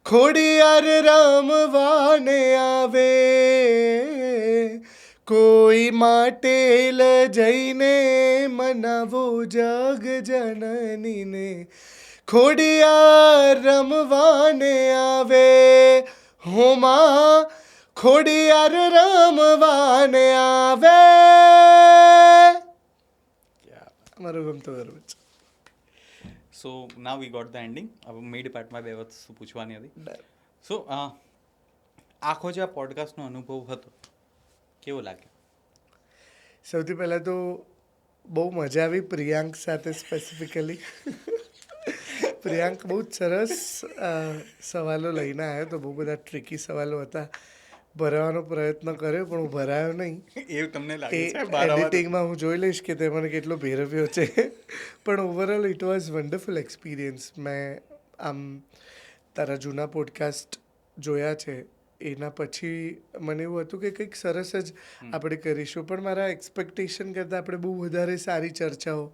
ખોડિયાર રમવાને આવે, કોઈ માટેલ જઈને મનાવો જગ જનનીને, ખોડિયાર રમવાને આવે, હોમાં ખોડિયાર રમવાને આવે. મારો ગમતો ગરબો છે. સો નાવ વી ગોટ ધ એન્ડિંગ. હવે મિડ પાર્ટમાં 2 વસ્તુ પૂછવાની હતી. સો આખો જે આ પોડકાસ્ટનો અનુભવ હતો કેવો લાગ્યો? સૌથી પહેલાં તો બહુ મજા આવી પ્રિયાંક સાથે સ્પેસિફિકલી. પ્રિયાંક બહુ જ સરસ સવાલો લઈને આવ્યો તો. બહુ બધા ટ્રિકી સવાલો હતા. ભરાવાનો પ્રયત્ન કર્યો પણ હું ભરાયો નહીં. એવું તમને લાગે છે? એડિટિંગમાં હું જોઈ લઈશ કે તે મને કેટલો ભેરવ્યો છે. પણ overall it was wonderful experience. મેં આમ તારા જૂના પોડકાસ્ટ જોયા છે, એના પછી મને એવું હતું કે કંઈક સરસ જ આપણે કરીશું, પણ મારા એક્સપેક્ટેશન કરતાં આપણે બહુ વધારે સારી ચર્ચાઓ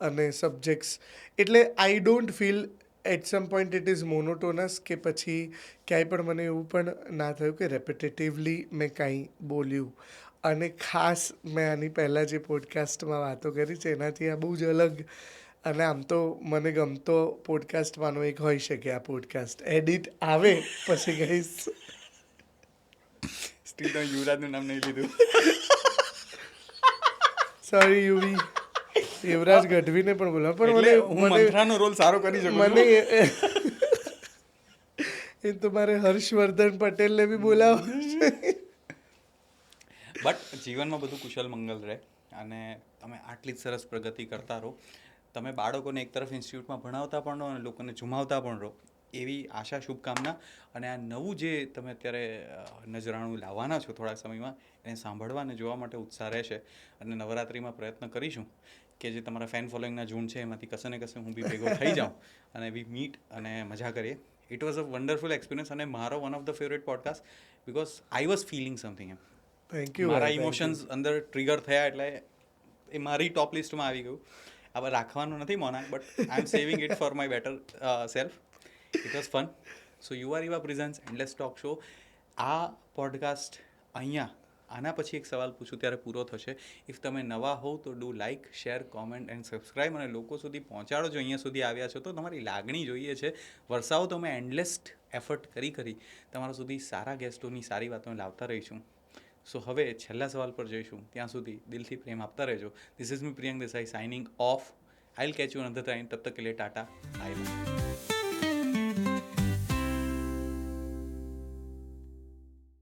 અને સબ્જેક્ટ્સ, એટલે I don't feel at some point it is monotonous, કે પછી ક્યાંય પણ મને એવું પણ ના થયું કે રેપિટેટિવલી મેં કાંઈ બોલ્યું. અને ખાસ મેં આની પહેલાં જે પોડકાસ્ટમાં વાતો કરી છે એનાથી આ બહુ જ અલગ, અને આમ તો મને ગમતો પોડકાસ્ટમાંનો એક હોઈ શકે આ પોડકાસ્ટ. એડિટ આવે પછી કહીશ. સ્ટીલ તમે યુવરાજનું નામ નહીં લીધું. Sorry UV. યુવરાજ ગઢવીને પણ બોલાવ, પણ એટલે હું મંત્રાનો રોલ સારો કરી શકું. મને એ તો મારે હર્ષવર્ધન પટેલને બી બોલાવો. બટ જીવનમાં બધું કુશલ મંગલ રહે અને તમે આટલી જ સરસ પ્રગતિ કરતા રહો. તમે બાળકોને એક તરફ ઇન્સ્ટિટ્યૂટમાં ભણાવતા પણ રહો અને લોકોને ઝુમાવતા પણ રહો એવી આશા શુભકામના. અને આ નવું જે તમે અત્યારે નજરાણું લાવવાના છો થોડા સમયમાં એને સાંભળવા અને જોવા માટે ઉત્સાહ રહેશે. અને નવરાત્રિમાં પ્રયત્ન કરીશું કે જે તમારા ફેન ફોલોઈંગના ઝૂંડ છે એમાંથી કશે ને કશે હું બી ભેગો થઈ જાઉં અને વી મીટ અને મજા કરીએ. It was a wonderful experience અને મારો one of the favourite podcast because I was feeling something એમ. થેન્ક યુ મારા ઇમોશન્સ અંદર ટ્રિગર થયા એટલે એ મારી ટોપ લિસ્ટમાં આવી ગયું. હવે રાખવાનું નથી Mona but I am saving it for my better self. It was fun. So you are Yuva presence endless talk show. આ પોડકાસ્ટ અહીંયા આના પછી એક સવાલ પૂછું ત્યારે પૂરો થશે. ઇફ તમે નવા હોવ તો do like share comment and subscribe અને લોકો સુધી પહોંચાડો. જો અહીંયા સુધી આવ્યા છો તો તમારી લાગણી જોઈએ છે. વરસાવો તો અમે એન્ડલેસ એફર્ટ કરી તમારા સુધી સારા ગેસ્ટોની સારી વાતો લાવતા રહીશું. સો હવે છેલ્લા સવાલ પર જઈશું. ત્યાં સુધી દિલથી પ્રેમ આપતા રહેજો. This is me Priyank Desai signing off. I will catch you another time. તબ તક કે લીએ ટાટા બાય.